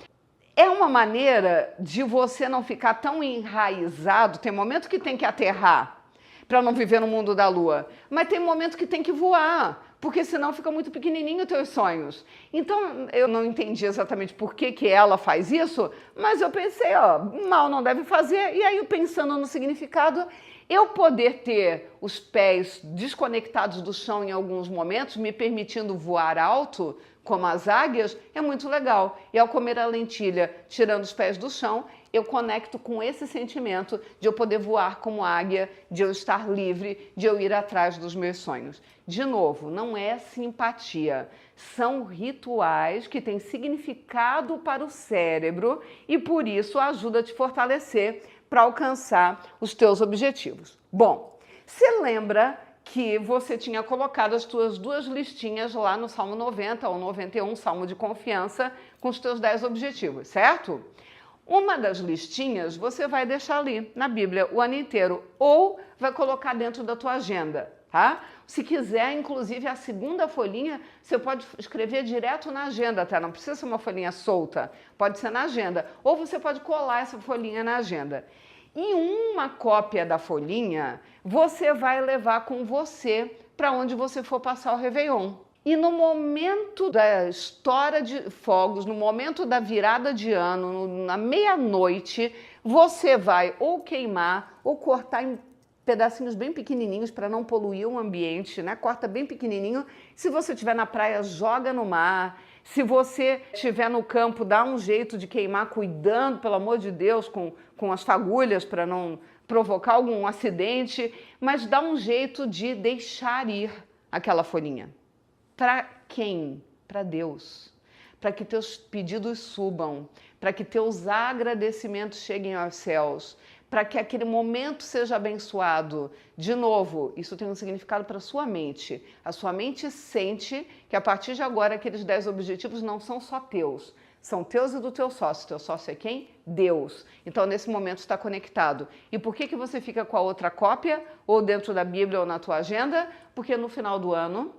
É uma maneira de você não ficar tão enraizado. Tem momento que tem que aterrar para não viver no mundo da lua, mas tem momento que tem que voar, porque senão fica muito pequenininho os teus sonhos. Então, eu não entendi exatamente por que ela faz isso, mas eu pensei, mal não deve fazer, e aí pensando no significado, eu poder ter os pés desconectados do chão em alguns momentos, me permitindo voar alto, como as águias, é muito legal. E ao comer a lentilha, tirando os pés do chão, eu conecto com esse sentimento de eu poder voar como águia, de eu estar livre, de eu ir atrás dos meus sonhos. De novo, não é simpatia. São rituais que têm significado para o cérebro e por isso ajuda a te fortalecer para alcançar os teus objetivos. Bom, você lembra que você tinha colocado as tuas 2 listinhas lá no Salmo 90 ou 91, Salmo de Confiança, com os teus 10 objetivos, certo? Uma das listinhas você vai deixar ali na Bíblia o ano inteiro ou vai colocar dentro da tua agenda, tá? Se quiser, inclusive, a segunda folhinha, você pode escrever direto na agenda, tá? Não precisa ser uma folhinha solta, pode ser na agenda. Ou você pode colar essa folhinha na agenda. E uma cópia da folhinha você vai levar com você para onde você for passar o Réveillon. E no momento da estoura de fogos, no momento da virada de ano, na meia-noite, você vai ou queimar ou cortar em pedacinhos bem pequenininhos para não poluir o ambiente, né? Corta bem pequenininho. Se você estiver na praia, joga no mar. Se você estiver no campo, dá um jeito de queimar, cuidando, pelo amor de Deus, com as fagulhas para não provocar algum acidente, mas dá um jeito de deixar ir aquela folhinha. Para quem? Para Deus. Para que teus pedidos subam, para que teus agradecimentos cheguem aos céus, para que aquele momento seja abençoado. De novo, isso tem um significado para a sua mente. A sua mente sente que a partir de agora aqueles 10 objetivos não são só teus, são teus e do teu sócio. Teu sócio é quem? Deus. Então, nesse momento, está conectado. E por que você fica com a outra cópia, ou dentro da Bíblia ou na tua agenda? Porque no final do ano,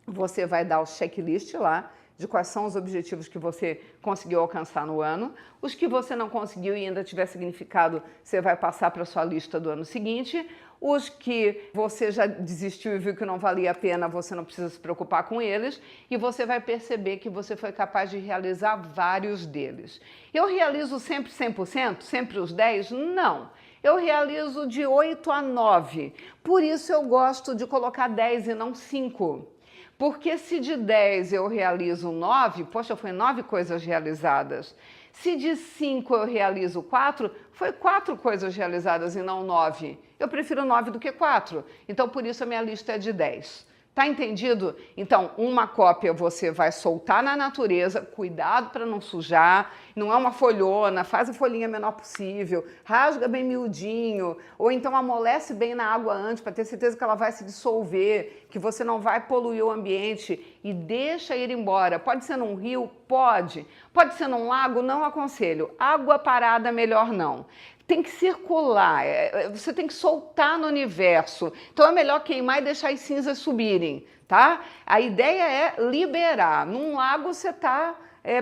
você vai dar o checklist lá de quais são os objetivos que você conseguiu alcançar no ano. Os que você não conseguiu e ainda tiver significado, você vai passar para a sua lista do ano seguinte. Os que você já desistiu e viu que não valia a pena, você não precisa se preocupar com eles. E você vai perceber que você foi capaz de realizar vários deles. Eu realizo sempre 100%? Sempre os 10? Não. Eu realizo de 8 a 9. Por isso eu gosto de colocar 10 e não 5. Porque se de 10 eu realizo 9, poxa, foi 9 coisas realizadas. Se de 5 eu realizo 4, foi 4 coisas realizadas e não 9. Eu prefiro 9 do que 4. Então, por isso a minha lista é de 10. Tá entendido? Então, uma cópia você vai soltar na natureza, cuidado para não sujar, não é uma folhona, faz a folhinha menor possível, rasga bem miudinho, ou então amolece bem na água antes para ter certeza que ela vai se dissolver, que você não vai poluir o ambiente e deixa ir embora. Pode ser num rio? Pode. Pode ser num lago? Não aconselho. Água parada, melhor não. Tem que circular, você tem que soltar no universo. Então é melhor queimar e deixar as cinzas subirem, tá? A ideia é liberar. Num lago você está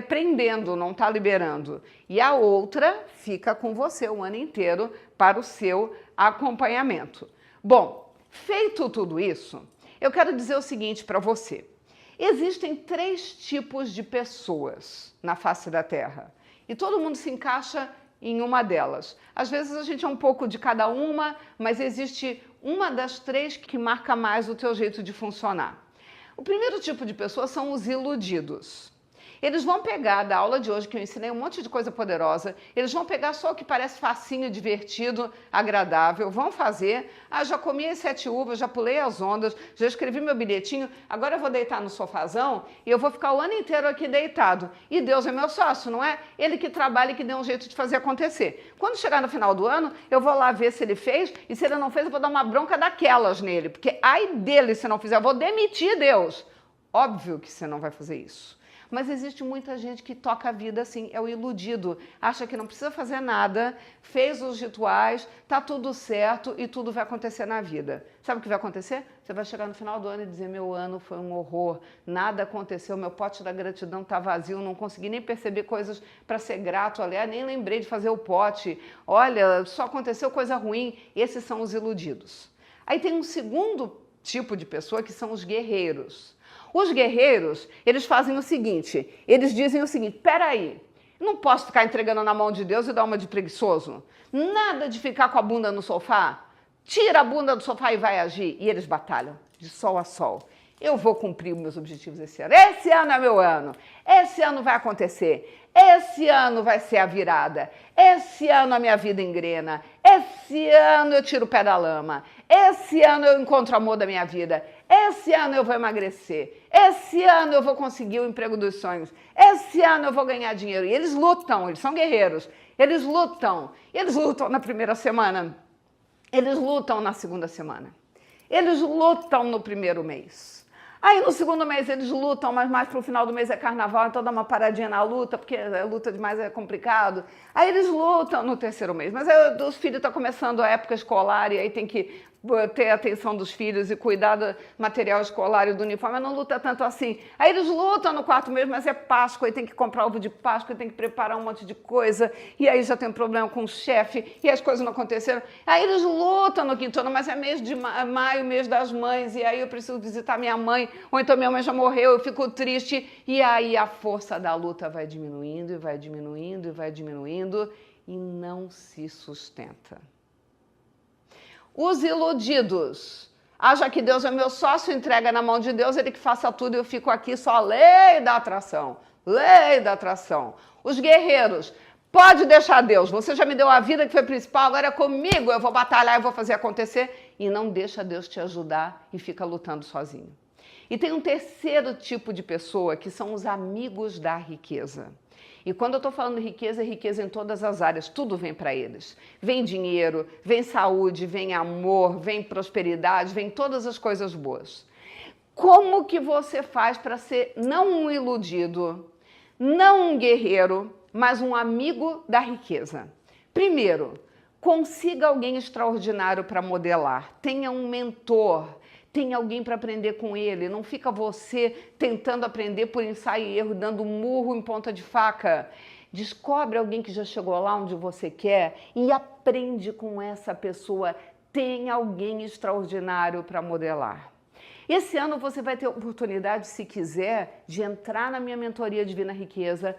prendendo, não está liberando. E a outra fica com você o ano inteiro para o seu acompanhamento. Bom, feito tudo isso, eu quero dizer o seguinte para você. Existem 3 tipos de pessoas na face da Terra. E todo mundo se encaixa em uma delas. Às vezes a gente é um pouco de cada uma, mas existe uma das 3 que marca mais o teu jeito de funcionar. O primeiro tipo de pessoa são os iludidos. Eles vão pegar, da aula de hoje, que eu ensinei um monte de coisa poderosa, eles vão pegar só o que parece facinho, divertido, agradável, vão fazer, já comi as 7 uvas, já pulei as ondas, já escrevi meu bilhetinho, agora eu vou deitar no sofazão e eu vou ficar o ano inteiro aqui deitado. E Deus é meu sócio, não é? Ele que trabalha e que deu um jeito de fazer acontecer. Quando chegar no final do ano, eu vou lá ver se ele fez, e se ele não fez, eu vou dar uma bronca daquelas nele, porque ai dele se não fizer, eu vou demitir Deus. Óbvio que você não vai fazer isso. Mas existe muita gente que toca a vida assim, é o iludido, acha que não precisa fazer nada, fez os rituais, tá tudo certo e tudo vai acontecer na vida. Sabe o que vai acontecer? Você vai chegar no final do ano e dizer, meu ano foi um horror, nada aconteceu, meu pote da gratidão tá vazio, não consegui nem perceber coisas para ser grato, aliás, nem lembrei de fazer o pote, olha, só aconteceu coisa ruim. Esses são os iludidos. Aí tem um segundo tipo de pessoa que são os guerreiros. Os guerreiros, eles fazem o seguinte, eles dizem o seguinte, peraí, não posso ficar entregando na mão de Deus e dar uma de preguiçoso? Nada de ficar com a bunda no sofá? Tira a bunda do sofá e vai agir. E eles batalham de sol a sol. eu vou cumprir meus objetivos esse ano. Esse ano é meu ano. Esse ano vai acontecer. Esse ano vai ser a virada. Esse ano a minha vida engrena. Esse ano eu tiro o pé da lama. Esse ano eu encontro o amor da minha vida. Esse ano eu vou emagrecer. Esse ano eu vou conseguir o emprego dos sonhos. Esse ano eu vou ganhar dinheiro. E eles lutam, eles são guerreiros. Eles lutam na primeira semana. Eles lutam na segunda semana. Eles lutam no primeiro mês. Aí no segundo mês eles lutam, mas mais pro final do mês é carnaval, então dá uma paradinha na luta, porque a luta demais é complicado. Aí eles lutam no terceiro mês, mas aí os filhos estão começando a época escolar e aí tem que ter a atenção dos filhos e cuidar do material escolar e do uniforme, mas não luta tanto assim. Aí eles lutam no quarto mês, mas é Páscoa, e tem que comprar ovo de Páscoa, e tem que preparar um monte de coisa, e aí já tem um problema com o chefe, e as coisas não aconteceram. Aí eles lutam no quinto ano, mas é mês de maio, mês das mães, e aí eu preciso visitar minha mãe, ou então minha mãe já morreu, eu fico triste, e aí a força da luta vai diminuindo, e vai diminuindo, e vai diminuindo, e não se sustenta. Os iludidos. Já que Deus é meu sócio, entrega na mão de Deus, ele que faça tudo e eu fico aqui só lei da atração. Lei da atração. Os guerreiros. Pode deixar Deus. Você já me deu a vida que foi principal, agora é comigo. Eu vou batalhar, eu vou fazer acontecer. E não deixa Deus te ajudar e fica lutando sozinho. E tem um terceiro tipo de pessoa que são os amigos da riqueza. E quando eu estou falando de riqueza, é riqueza em todas as áreas, tudo vem para eles. Vem dinheiro, vem saúde, vem amor, vem prosperidade, vem todas as coisas boas. Como que você faz para ser não um iludido, não um guerreiro, mas um amigo da riqueza? Primeiro, consiga alguém extraordinário para modelar. Tenha um mentor. Tem alguém para aprender com ele, não fica você tentando aprender por ensaio e erro, dando murro em ponta de faca. Descobre alguém que já chegou lá onde você quer e aprende com essa pessoa. Tem alguém extraordinário para modelar. Esse ano você vai ter oportunidade, se quiser, de entrar na minha mentoria Divina Riqueza.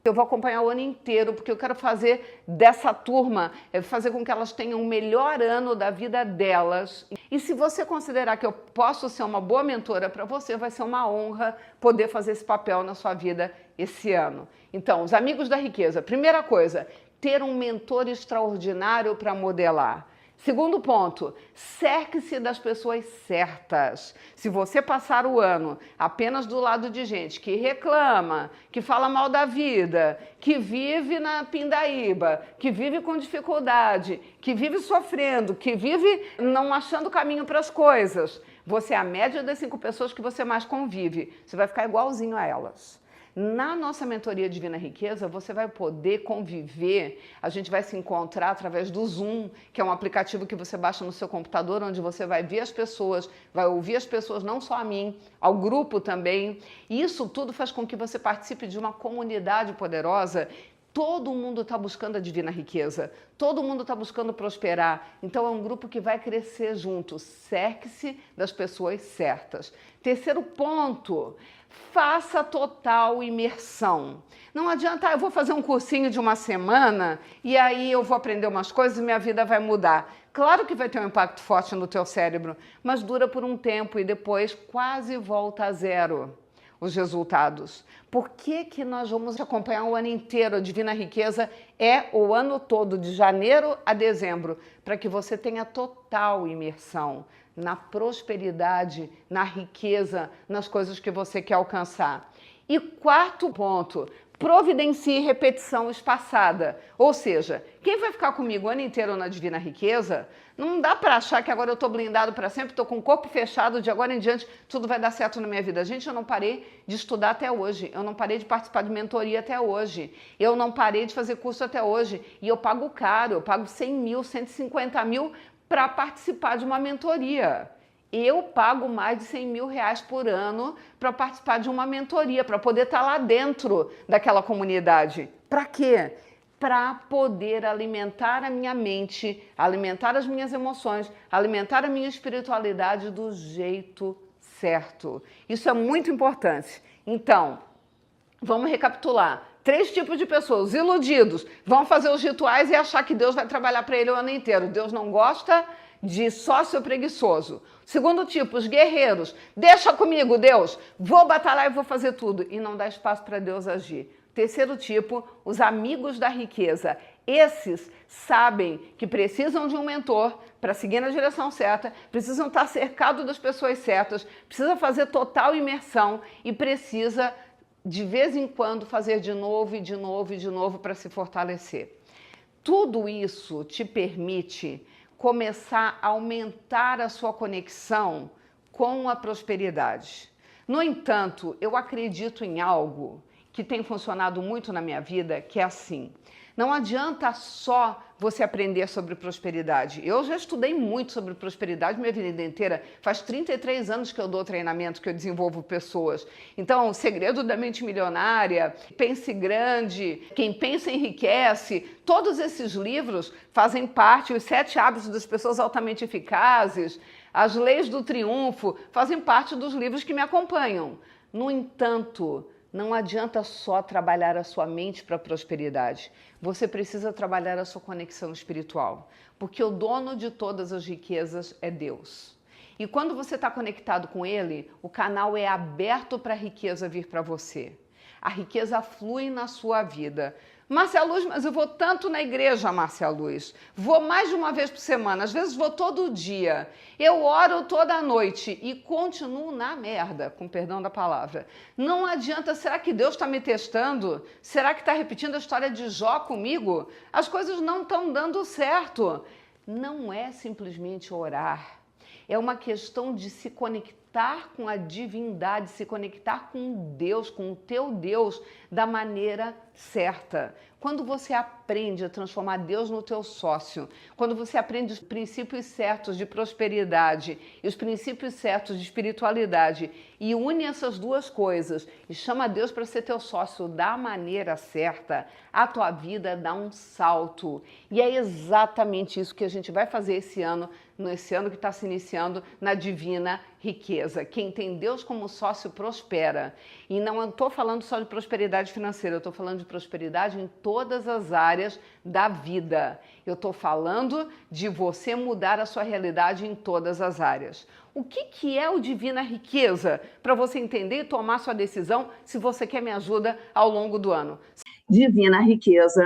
Eu vou acompanhar o ano inteiro, porque eu quero fazer dessa turma, fazer com que elas tenham o melhor ano da vida delas. E se você considerar que eu posso ser uma boa mentora para você, vai ser uma honra poder fazer esse papel na sua vida esse ano. Então, os amigos da riqueza. Primeira coisa, ter um mentor extraordinário para modelar. Segundo ponto, cerque-se das pessoas certas. Se você passar o ano apenas do lado de gente que reclama, que fala mal da vida, que vive na pindaíba, que vive com dificuldade, que vive sofrendo, que vive não achando caminho para as coisas, você é a média das 5 pessoas que você mais convive. Você vai ficar igualzinho a elas. Na nossa mentoria Divina Riqueza, você vai poder conviver, a gente vai se encontrar através do Zoom, que é um aplicativo que você baixa no seu computador, onde você vai ver as pessoas, vai ouvir as pessoas, não só a mim, ao grupo também. E isso tudo faz com que você participe de uma comunidade poderosa. Todo mundo está buscando a divina riqueza, todo mundo está buscando prosperar. Então é um grupo que vai crescer junto. Cerque-se das pessoas certas. Terceiro ponto, faça total imersão. Não adianta, eu vou fazer um cursinho de uma semana e aí eu vou aprender umas coisas e minha vida vai mudar. Claro que vai ter um impacto forte no teu cérebro, mas dura por um tempo e depois quase volta a zero os resultados. Por que que nós vamos acompanhar o ano inteiro? A Divina Riqueza é o ano todo, de janeiro a dezembro, para que você tenha total imersão na prosperidade, na riqueza, nas coisas que você quer alcançar. E quarto ponto, providencie repetição espaçada. Ou seja, quem vai ficar comigo o ano inteiro na Divina Riqueza, não dá para achar que agora eu estou blindado para sempre, estou com o corpo fechado, de agora em diante tudo vai dar certo na minha vida. Gente, eu não parei de estudar até hoje, eu não parei de participar de mentoria até hoje, eu não parei de fazer curso até hoje, e eu pago caro, eu pago 100 mil, 150 mil para participar de uma mentoria. Eu pago mais de 100 mil reais por ano para participar de uma mentoria, para poder estar lá dentro daquela comunidade. Para quê? Para poder alimentar a minha mente, alimentar as minhas emoções, alimentar a minha espiritualidade do jeito certo. Isso é muito importante. Então, vamos recapitular. 3 tipos de pessoas: iludidos, vão fazer os rituais e achar que Deus vai trabalhar para ele o ano inteiro. Deus não gosta de sócio preguiçoso. Segundo tipo, os guerreiros. Deixa comigo, Deus. Vou batalhar e vou fazer tudo. E não dá espaço para Deus agir. Terceiro tipo, os amigos da riqueza. Esses sabem que precisam de um mentor para seguir na direção certa, precisam estar cercados das pessoas certas, precisa fazer total imersão e precisa, de vez em quando, fazer de novo e de novo e de novo para se fortalecer. Tudo isso te permite começar a aumentar a sua conexão com a prosperidade. No entanto, eu acredito em algo que tem funcionado muito na minha vida, que é assim: não adianta só você aprender sobre prosperidade. Eu já estudei muito sobre prosperidade minha vida inteira. Faz 33 anos que eu dou treinamento, que eu desenvolvo pessoas. Então, o segredo da mente milionária, Pense Grande, Quem Pensa Enriquece, todos esses livros fazem parte, os 7 hábitos das pessoas altamente eficazes, as leis do triunfo, fazem parte dos livros que me acompanham. No entanto, não adianta só trabalhar a sua mente para a prosperidade. Você precisa trabalhar a sua conexão espiritual, porque o dono de todas as riquezas é Deus. E quando você está conectado com Ele, o canal é aberto para a riqueza vir para você. A riqueza flui na sua vida. Márcia Luz, mas eu vou tanto na igreja, Márcia Luz. Vou mais de uma vez por semana, às vezes vou todo dia. Eu oro toda noite e continuo na merda, com perdão da palavra. Não adianta, será que Deus está me testando? Será que está repetindo a história de Jó comigo? As coisas não estão dando certo. Não é simplesmente orar. É uma questão de se conectar com a divindade, se conectar com Deus, com o teu Deus, da maneira certa. Quando você aprende a transformar Deus no teu sócio, quando você aprende os princípios certos de prosperidade e os princípios certos de espiritualidade e une essas duas coisas e chama Deus para ser teu sócio da maneira certa, a tua vida dá um salto. E é exatamente isso que a gente vai fazer esse ano, nesse ano que está se iniciando, na Divina Riqueza. Quem tem Deus como sócio prospera. E não estou falando só de prosperidade financeira, eu estou falando de prosperidade em todas as áreas da vida. Eu estou falando de você mudar a sua realidade em todas as áreas. O que é o Divina Riqueza? Para você entender e tomar sua decisão, se você quer me ajuda ao longo do ano. Divina Riqueza,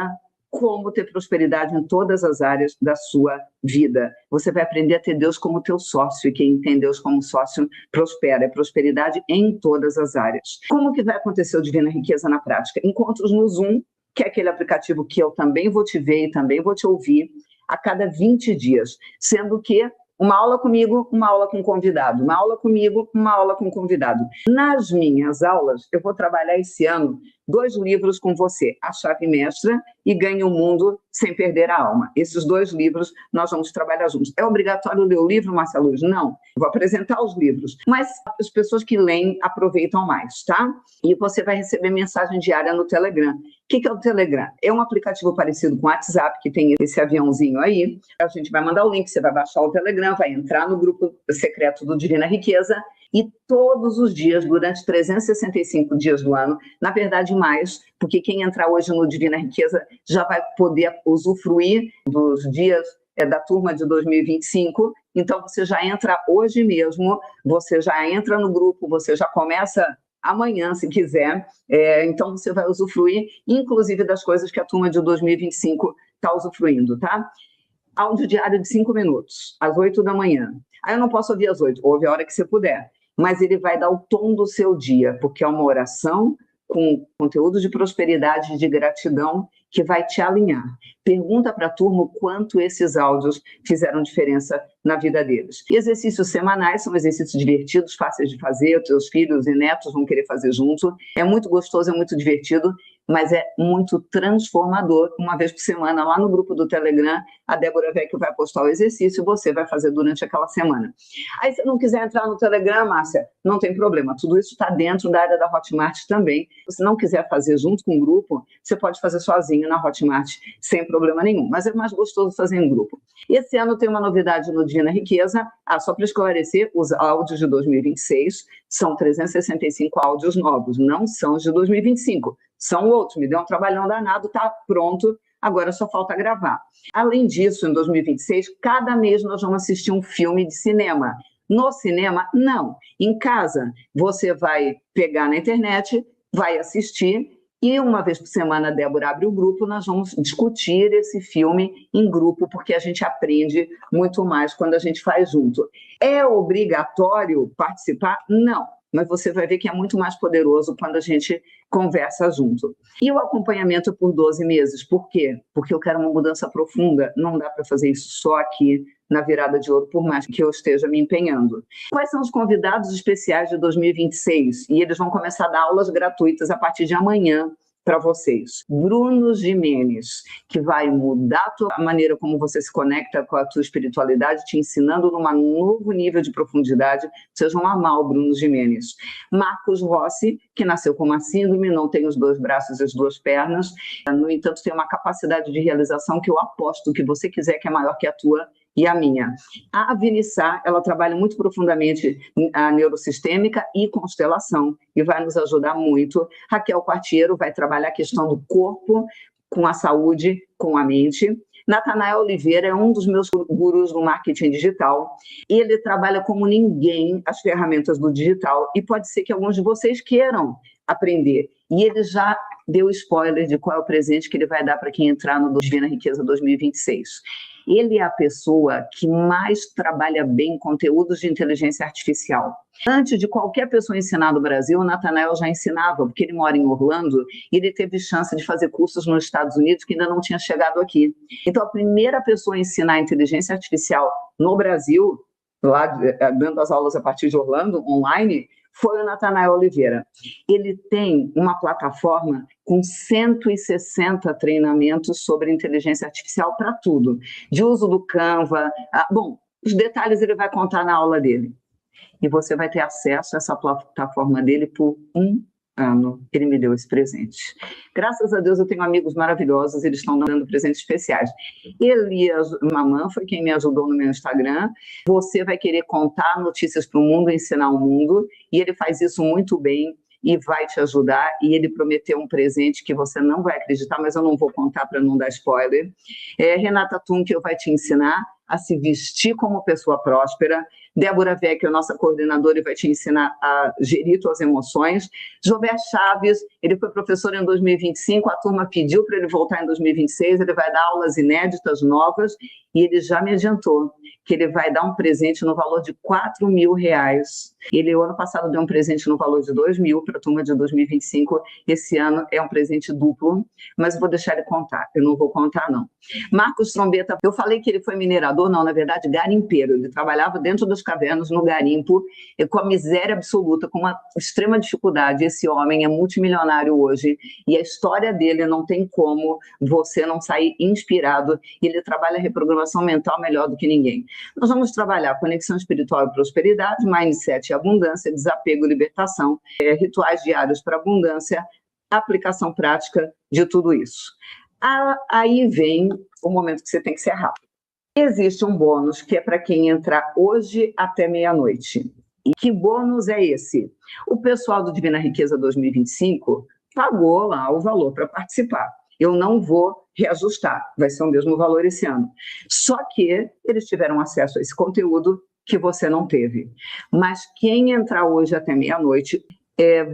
como ter prosperidade em todas as áreas da sua vida. Você vai aprender a ter Deus como teu sócio, e quem tem Deus como sócio prospera. É prosperidade em todas as áreas. Como que vai acontecer o Divina Riqueza na prática? Encontros no Zoom, que é aquele aplicativo que eu também vou te ver e também vou te ouvir, a cada 20 dias, sendo que uma aula comigo, uma aula com convidado, uma aula comigo, uma aula com convidado. Nas minhas aulas, eu vou trabalhar esse ano 2 livros com você, A Chave Mestra e Ganhe o Mundo Sem Perder a Alma. Esses 2 livros nós vamos trabalhar juntos. É obrigatório ler o livro, Márcia Luz? Não. Eu vou apresentar os livros, mas as pessoas que leem aproveitam mais, tá? E você vai receber mensagem diária no Telegram. O que é o Telegram? É um aplicativo parecido com o WhatsApp, que tem esse aviãozinho aí. A gente vai mandar o link, você vai baixar o Telegram, vai entrar no grupo secreto do Divina Riqueza e todos os dias, durante 365 dias do ano, na verdade mais, porque quem entrar hoje no Divina Riqueza já vai poder usufruir dos dias da turma de 2025, então você já entra hoje mesmo, você já entra no grupo, você já começa amanhã, se quiser, então você vai usufruir, inclusive, das coisas que a turma de 2025 está usufruindo, tá? Áudio diário de 5 minutos, às 8 da manhã. Aí eu não posso ouvir às 8, ouve a hora que você puder, mas ele vai dar o tom do seu dia, porque é uma oração com conteúdo de prosperidade e de gratidão que vai te alinhar. Pergunta para a turma o quanto esses áudios fizeram diferença na vida deles. Exercícios semanais são exercícios divertidos, fáceis de fazer, os teus filhos e netos vão querer fazer junto. É muito gostoso, é muito divertido, mas é muito transformador. Uma vez por semana, lá no grupo do Telegram, a Débora Vecchio vai postar o exercício e você vai fazer durante aquela semana. Aí, se não quiser entrar no Telegram, Márcia, não tem problema. Tudo isso está dentro da área da Hotmart também. Se não quiser fazer junto com o grupo, você pode fazer sozinho na Hotmart, sem problema nenhum. Mas é mais gostoso fazer em grupo. Esse ano tem uma novidade no Divina Riqueza. Só para esclarecer, os áudios de 2026 são 365 áudios novos, não são os de 2025. São outros, me deu um trabalhão danado, tá pronto agora só falta gravar. Além disso, em 2026, cada mês nós vamos assistir um filme de cinema. No cinema, não. Em casa, você vai pegar na internet, vai assistir, e uma vez por semana a Débora abre o grupo, nós vamos discutir esse filme em grupo, porque a gente aprende muito mais quando a gente faz junto. É obrigatório participar? Não. Mas você vai ver que é muito mais poderoso quando a gente conversa junto. E o acompanhamento por 12 meses, por quê? Porque eu quero uma mudança profunda, não dá para fazer isso só aqui na Virada de Ouro, por mais que eu esteja me empenhando. Quais são os convidados especiais de 2026? E eles vão começar a dar aulas gratuitas a partir de amanhã para vocês. Bruno Gimenez, que vai mudar a maneira como você se conecta com a tua espiritualidade, te ensinando num novo nível de profundidade. Vocês vão amar o Bruno Gimenez. Marcos Rossi, que nasceu com uma síndrome, não tem os 2 braços e as 2 pernas, no entanto tem uma capacidade de realização que eu aposto que você quiser, que é maior que a tua e a minha. A Vinissá, ela trabalha muito profundamente a neurosistêmica e constelação, e vai nos ajudar muito. Raquel Quartiero vai trabalhar a questão do corpo com a saúde, com a mente. Natanael Oliveira é um dos meus gurus no marketing digital. Ele trabalha como ninguém as ferramentas do digital, e pode ser que alguns de vocês queiram aprender. E ele já deu spoiler de qual é o presente que ele vai dar para quem entrar no Divina Riqueza 2026. Ele é a pessoa que mais trabalha bem conteúdos de inteligência artificial. Antes de qualquer pessoa ensinar no Brasil, o Natanael já ensinava, porque ele mora em Orlando e ele teve chance de fazer cursos nos Estados Unidos que ainda não tinha chegado aqui. Então, a primeira pessoa a ensinar inteligência artificial no Brasil, lá dando as aulas a partir de Orlando, online, foi o Natanael Oliveira. Ele tem uma plataforma com 160 treinamentos sobre inteligência artificial para tudo, de uso do Canva. Bom, os detalhes ele vai contar na aula dele. E você vai ter acesso a essa plataforma dele por 1 ano. Ele me deu esse presente. Graças a Deus eu tenho amigos maravilhosos, eles estão dando presentes especiais. Elias Mamã foi quem me ajudou no meu Instagram. Você vai querer contar notícias para o mundo, ensinar o mundo, e ele faz isso muito bem e vai te ajudar, e ele prometeu um presente que você não vai acreditar, mas eu não vou contar para não dar spoiler. Renata Tunkel vai te ensinar a se vestir como pessoa próspera. Débora Vecchio, nossa coordenadora, vai te ensinar a gerir suas emoções. Jober Chaves, ele foi professor em 2025, a turma pediu para ele voltar em 2026, ele vai dar aulas inéditas, novas, e ele já me adiantou que ele vai dar um presente no valor de R$4.000. Ele, o ano passado, deu um presente no valor de R$2.000 para a turma de 2025. Esse ano é um presente duplo, mas eu vou deixar ele contar. Eu não vou contar, não. Marcos Trombeta, eu falei que ele foi minerador, não, na verdade, garimpeiro. Ele trabalhava dentro das cavernas, no garimpo, com a miséria absoluta, com uma extrema dificuldade. Esse homem é multimilionário hoje, e a história dele não tem como você não sair inspirado. Ele trabalha a reprogramação mental melhor do que ninguém. Nós vamos trabalhar conexão espiritual e prosperidade, mindset e abundância, desapego e libertação, rituais diários para abundância, aplicação prática de tudo isso. Aí vem o momento que você tem que ser rápido. Existe um bônus que é para quem entrar hoje até meia-noite. E que bônus é esse? O pessoal do Divina Riqueza 2025 pagou lá o valor para participar. Eu não vou reajustar, vai ser o mesmo valor esse ano. Só que eles tiveram acesso a esse conteúdo que você não teve. Mas quem entrar hoje até meia-noite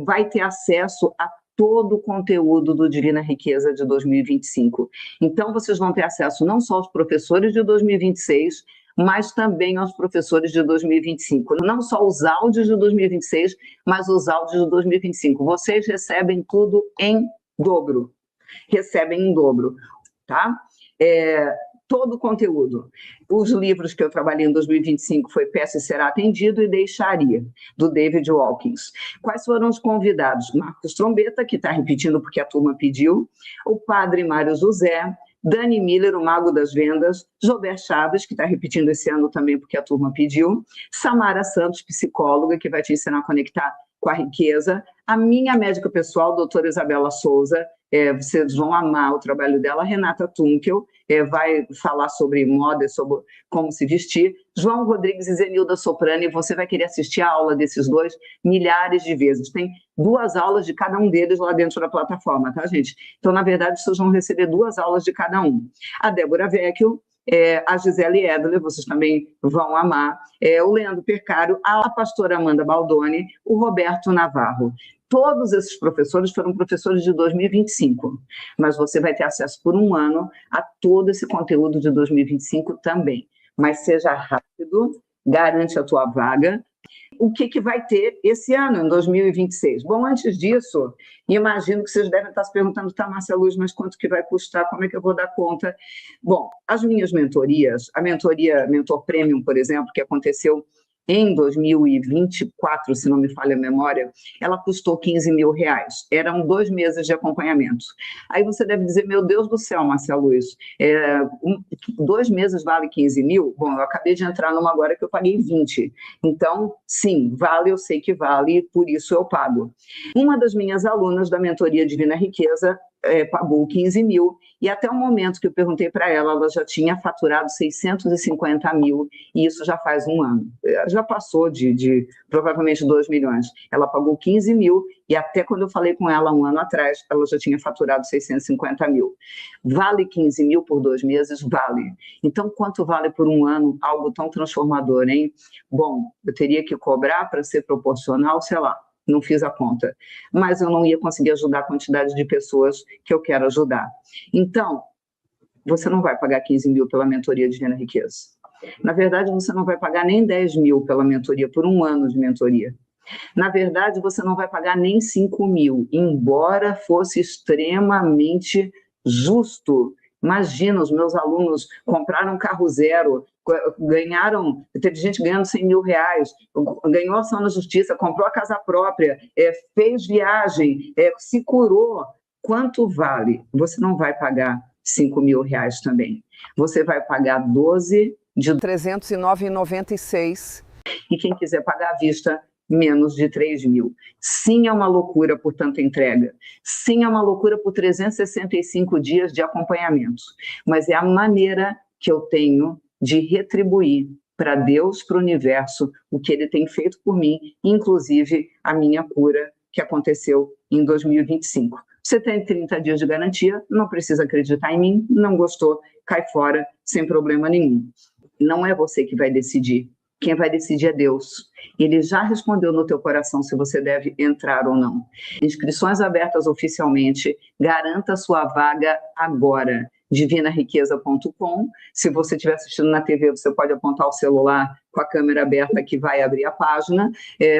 vai ter acesso a todo o conteúdo do Divina Riqueza de 2025. Então, vocês vão ter acesso não só aos professores de 2026, mas também aos professores de 2025. Não só os áudios de 2026, mas os áudios de 2025. Vocês recebem tudo em dobro. Recebem em dobro, tá? Todo o conteúdo. Os livros que eu trabalhei em 2025 foi Peça e Será Atendido e Deixaria, do David Hawkins. Quais foram os convidados? Marcos Trombeta, que está repetindo porque a turma pediu, o padre Mário José, Dani Miller, o Mago das Vendas, Jober Chaves, que está repetindo esse ano também porque a turma pediu, Samara Santos, psicóloga, que vai te ensinar a conectar com a riqueza, a minha médica pessoal, doutora Isabela Souza, vocês vão amar o trabalho dela, Renata Tunkel, vai falar sobre moda, sobre como se vestir, João Rodrigues e Zenilda Soprani, você vai querer assistir a aula desses dois milhares de vezes. Tem 2 aulas de cada um deles lá dentro da plataforma, tá, gente? Então, na verdade, vocês vão receber 2 aulas de cada um. A Débora Vecchio, a Gisele Edler, vocês também vão amar, o Leandro Percário, a pastora Amanda Baldoni, o Roberto Navarro. Todos esses professores foram professores de 2025, mas você vai ter acesso por 1 ano a todo esse conteúdo de 2025 também. Mas seja rápido, garante a tua vaga. O que vai ter esse ano, em 2026? Bom, antes disso, imagino que vocês devem estar se perguntando, tá, Márcia Luz, mas quanto que vai custar, como é que eu vou dar conta? Bom, as minhas mentorias, a mentoria Mentor Premium, por exemplo, que aconteceu em 2024, se não me falha a memória, ela custou R$15.000. Eram 2 meses de acompanhamento. Aí você deve dizer, meu Deus do céu, Márcia Luz, 2 meses vale 15 mil? Bom, eu acabei de entrar numa agora que eu paguei 20. Então, sim, vale, eu sei que vale, por isso eu pago. Uma das minhas alunas da mentoria Divina Riqueza pagou 15 mil, e até o momento que eu perguntei para ela, ela já tinha faturado 650 mil, e isso já faz 1 ano. Já passou de provavelmente 2 milhões. Ela pagou 15 mil, e até quando eu falei com ela 1 ano atrás, ela já tinha faturado 650 mil. Vale 15 mil por 2 meses? Vale. Então, quanto vale por 1 ano algo tão transformador, hein? Bom, eu teria que cobrar para ser proporcional, sei lá, não fiz a conta, mas eu não ia conseguir ajudar a quantidade de pessoas que eu quero ajudar. Então, você não vai pagar 15 mil pela mentoria Divina Riqueza. Na verdade, você não vai pagar nem 10 mil pela mentoria, por 1 ano de mentoria. Na verdade, você não vai pagar nem 5 mil, embora fosse extremamente justo. Imagina, os meus alunos compraram carro zero, ganharam, teve gente ganhando 100 mil reais, ganhou ação na justiça, comprou a casa própria, fez viagem, se curou. Quanto vale? Você não vai pagar 5 mil reais também. Você vai pagar 12 de R$ 309,96. E quem quiser pagar à vista, menos de 3 mil. Sim, é uma loucura por tanta entrega. Sim, é uma loucura por 365 dias de acompanhamento. Mas é a maneira que eu tenho de retribuir para Deus, para o universo, o que Ele tem feito por mim, inclusive a minha cura que aconteceu em 2025. Você tem 30 dias de garantia, não precisa acreditar em mim, não gostou, cai fora, sem problema nenhum. Não é você que vai decidir. Quem vai decidir é Deus. Ele já respondeu no teu coração se você deve entrar ou não. Inscrições abertas oficialmente. Garanta sua vaga agora. Divinariqueza.com. Se você estiver assistindo na TV, você pode apontar o celular com a câmera aberta que vai abrir a página.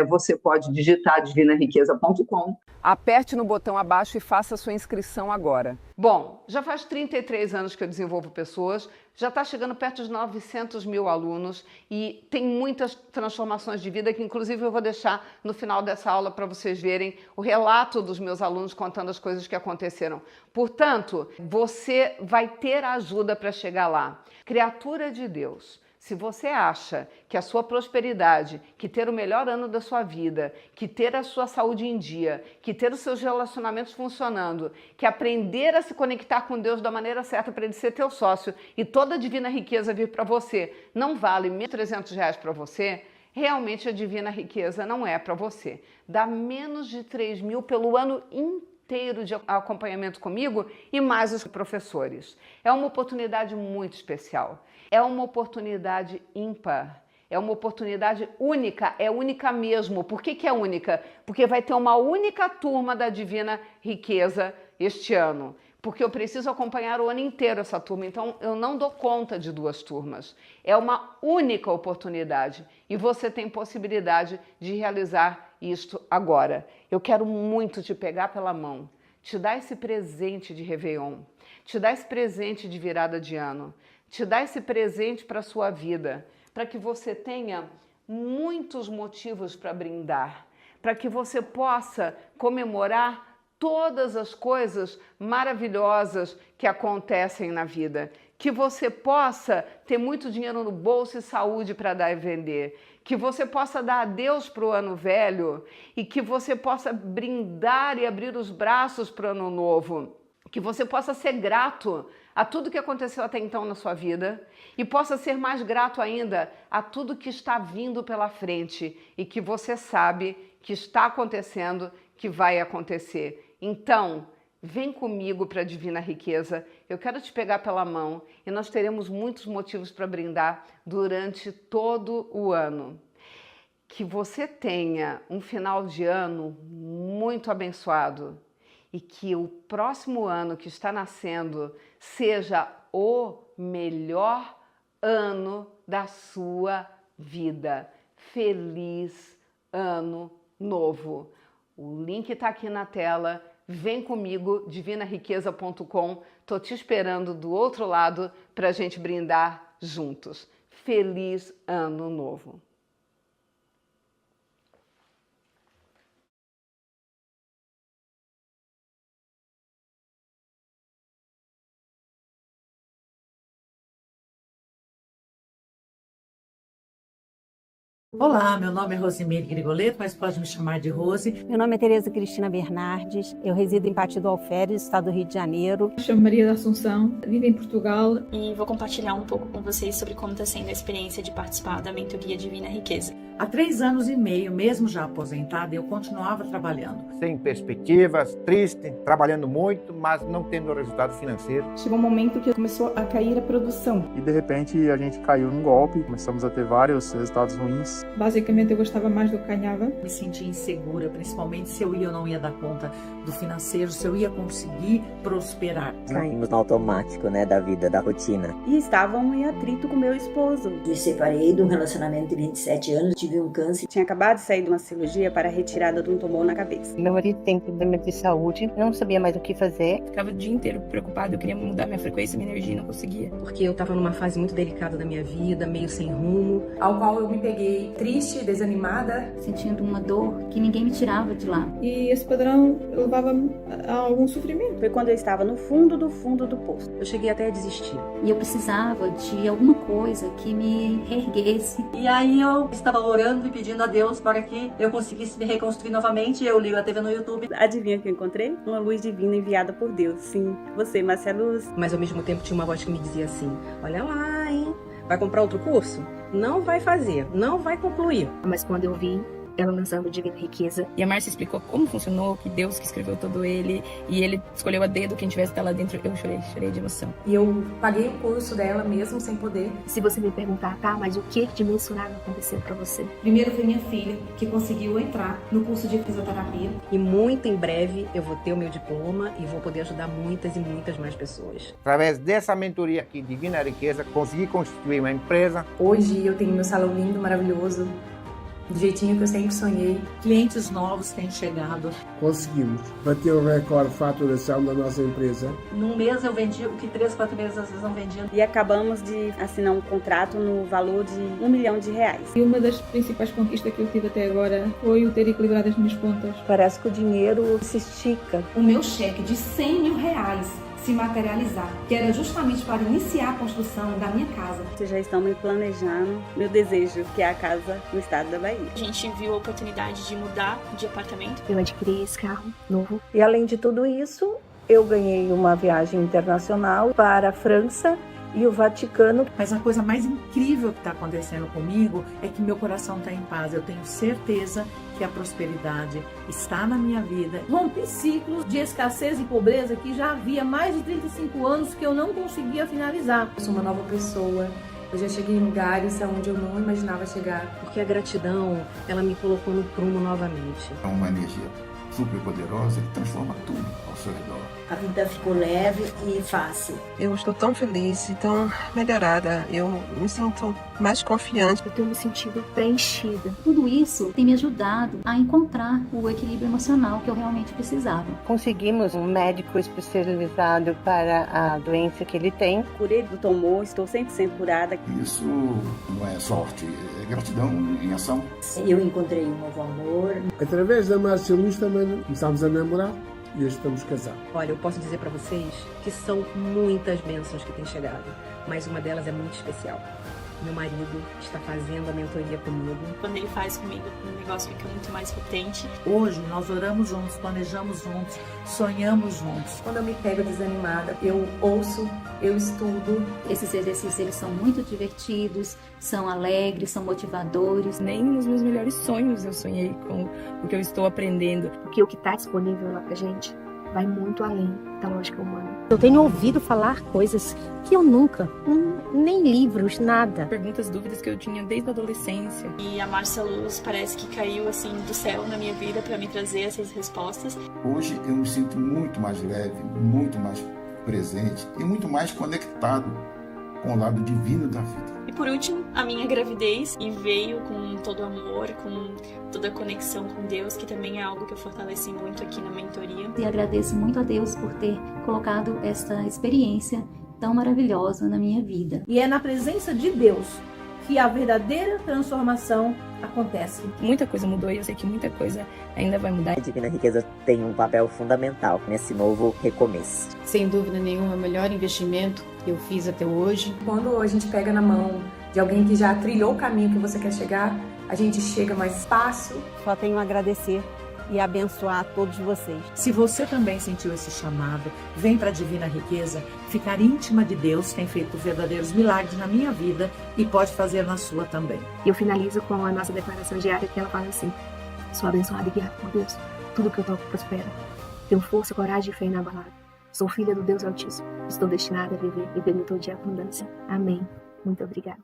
Você pode digitar divinariqueza.com. Aperte no botão abaixo e faça sua inscrição agora. Bom, já faz 33 anos que eu desenvolvo pessoas, já está chegando perto de 900 mil alunos e tem muitas transformações de vida que inclusive eu vou deixar no final dessa aula para vocês verem o relato dos meus alunos contando as coisas que aconteceram. Portanto, você vai ter ajuda para chegar lá. Criatura de Deus. Se você acha que a sua prosperidade, que ter o melhor ano da sua vida, que ter a sua saúde em dia, que ter os seus relacionamentos funcionando, que aprender a se conectar com Deus da maneira certa para Ele ser teu sócio e toda a divina riqueza vir para você, não vale menos de R$300 para você, realmente a divina riqueza não é para você. Dá menos de 3 mil pelo ano inteiro de acompanhamento comigo e mais os professores. É uma oportunidade muito especial. É uma oportunidade ímpar, é uma oportunidade única, é única mesmo. Por que é única? Porque vai ter uma única turma da Divina Riqueza este ano. Porque eu preciso acompanhar o ano inteiro essa turma, então eu não dou conta de 2 turmas. É uma única oportunidade e você tem possibilidade de realizar isto agora. Eu quero muito te pegar pela mão, te dar esse presente de Réveillon, te dar esse presente de virada de ano, te dar esse presente para a sua vida, para que você tenha muitos motivos para brindar, para que você possa comemorar todas as coisas maravilhosas que acontecem na vida, que você possa ter muito dinheiro no bolso e saúde para dar e vender, que você possa dar adeus para o ano velho e que você possa brindar e abrir os braços para o ano novo, que você possa ser grato a tudo que aconteceu até então na sua vida e possa ser mais grato ainda a tudo que está vindo pela frente e que você sabe que está acontecendo, que vai acontecer. Então, vem comigo para a Divina Riqueza, eu quero te pegar pela mão e nós teremos muitos motivos para brindar durante todo o ano. Que você tenha um final de ano muito abençoado e que o próximo ano que está nascendo seja o melhor ano da sua vida. Feliz Ano Novo! O link está aqui na tela. Vem comigo, divinariqueza.com. Tô te esperando do outro lado para a gente brindar juntos. Feliz Ano Novo! Olá, meu nome é Rosemary Grigoleto, mas pode me chamar de Rose. Meu nome é Tereza Cristina Bernardes, eu resido em Partido Alferes, estado do Rio de Janeiro. Me chamo Maria da Assunção, vivo em Portugal. E vou compartilhar um pouco com vocês sobre como está sendo a experiência de participar da mentoria Divina Riqueza. Há 3 anos e meio, mesmo já aposentada, eu continuava trabalhando. Sem perspectivas, triste, trabalhando muito, mas não tendo resultado financeiro. Chegou um momento que começou a cair a produção. E de repente a gente caiu num golpe, começamos a ter vários resultados ruins. Basicamente eu gostava mais do que ganhava. Me sentia insegura, principalmente se eu ia ou não ia dar conta do financeiro, se eu ia conseguir prosperar. Caímos no automático, da vida, da rotina. E estavam em atrito com meu esposo. Me separei de um relacionamento de 27 anos, tive um câncer. Tinha acabado de sair de uma cirurgia para a retirada de um tumor na cabeça. Meu marido tem problemas de saúde, não sabia mais o que fazer. Ficava o dia inteiro preocupada, eu queria mudar minha frequência, minha energia, não conseguia. Porque eu estava numa fase muito delicada da minha vida, meio sem rumo. Ao qual eu me peguei triste, desanimada. Sentindo uma dor que ninguém me tirava de lá. E esse padrão levava-me a algum sofrimento. Foi quando eu estava no fundo do poço. Eu cheguei até a desistir. E eu precisava de alguma coisa que me reerguesse. E aí eu estava orando e pedindo a Deus para que eu conseguisse me reconstruir novamente. Eu ligo a TV no YouTube. Adivinha o que eu encontrei? Uma luz divina enviada por Deus. Sim, você, Márcia Luz. Mas ao mesmo tempo tinha uma voz que me dizia assim: olha lá, hein? Vai comprar outro curso? Não vai fazer, não vai concluir. Mas quando eu vi ela lançando Divina Riqueza. E a Márcia explicou como funcionou, que Deus que escreveu todo ele, e ele escolheu a dedo quem tivesse até lá dentro. Eu chorei de emoção. E eu paguei o curso dela mesmo sem poder. Se você me perguntar, tá, mas o que de mensurável aconteceu pra você? Primeiro foi minha filha, que conseguiu entrar no curso de fisioterapia. E muito em breve eu vou ter o meu diploma e vou poder ajudar muitas e muitas mais pessoas. Através dessa mentoria aqui, Divina Riqueza, consegui constituir uma empresa. Hoje eu tenho meu salão lindo, maravilhoso, do jeitinho que eu sempre sonhei. Clientes novos têm chegado. Conseguimos bater o recorde de faturação da nossa empresa. Num mês eu vendi o que 3, 4 meses às vezes não vendia. E acabamos de assinar um contrato no valor de R$1 milhão. E uma das principais conquistas que eu tive até agora foi o ter equilibrado as minhas contas. Parece que o dinheiro se estica. O meu cheque de R$100 mil se materializar, que era justamente para iniciar a construção da minha casa. Vocês já estão me planejando meu desejo, que é a casa no estado da Bahia. A gente viu a oportunidade de mudar de apartamento. Eu adquiri esse carro novo. E além de tudo isso, eu ganhei uma viagem internacional para a França e o Vaticano. Mas a coisa mais incrível que está acontecendo comigo é que meu coração está em paz. Eu tenho certeza que a prosperidade está na minha vida. Rompi ciclos de escassez e pobreza que já havia mais de 35 anos que eu não conseguia finalizar. Eu sou uma nova pessoa. Eu já cheguei em lugares onde eu não imaginava chegar. Porque a gratidão, ela me colocou no prumo novamente. É uma energia super poderosa que transforma tudo ao seu redor. A vida ficou leve e fácil. Eu estou tão feliz e tão melhorada. Eu me sinto mais confiante. Eu tenho me sentido preenchida. Tudo isso tem me ajudado a encontrar o equilíbrio emocional que eu realmente precisava. Conseguimos um médico especializado para a doença que ele tem. Curei do tumor, estou 100% curada. Isso não é sorte, é gratidão em ação. Eu encontrei um novo amor. Através da Márcia Luz também começámos a namorar. E hoje estamos casados. Olha, eu posso dizer para vocês que são muitas bênçãos que têm chegado, mas uma delas é muito especial. meu marido está fazendo a mentoria comigo. Quando ele faz comigo, o negócio fica muito mais potente. Hoje nós oramos juntos, planejamos juntos, sonhamos juntos. Quando eu me pego desanimada, eu ouço, eu estudo. Esses exercícios eles são muito divertidos, são alegres, são motivadores. Nem nos meus melhores sonhos eu sonhei com o que eu estou aprendendo. Porque o que está disponível lá pra gente vai muito além da lógica humana. Eu tenho ouvido falar coisas que eu nunca, nem livros, nada. Perguntas, dúvidas que eu tinha desde a adolescência. E a Márcia Luz parece que caiu assim do céu na minha vida para me trazer essas respostas. Hoje eu me sinto muito mais leve, muito mais presente e muito mais conectado com o lado divino da vida. E por último, a minha gravidez, e veio com todo amor, com toda a conexão com Deus, que também é algo que eu fortaleci muito aqui na mentoria. E agradeço muito a Deus por ter colocado essa experiência tão maravilhosa na minha vida. E é na presença de Deus que a verdadeira transformação acontece. Muita coisa mudou e eu sei que muita coisa ainda vai mudar. A Divina Riqueza tem um papel fundamental nesse novo recomeço. Sem dúvida nenhuma, o melhor investimento que eu fiz até hoje. Quando a gente pega na mão de alguém que já trilhou o caminho que você quer chegar, a gente chega mais fácil. Só tenho a agradecer e abençoar a todos vocês. Se você também sentiu esse chamado, vem para a Divina Riqueza. Ficar íntima de Deus tem feito verdadeiros milagres na minha vida e pode fazer na sua também. E eu finalizo com a nossa declaração diária, que ela fala assim: sou abençoada e guiada por Deus. Tudo que eu toco prospera. Tenho força, coragem e fé inabalável. Sou filha do Deus Altíssimo. Estou destinada a viver e plenitude de abundância. Amém. Muito obrigada.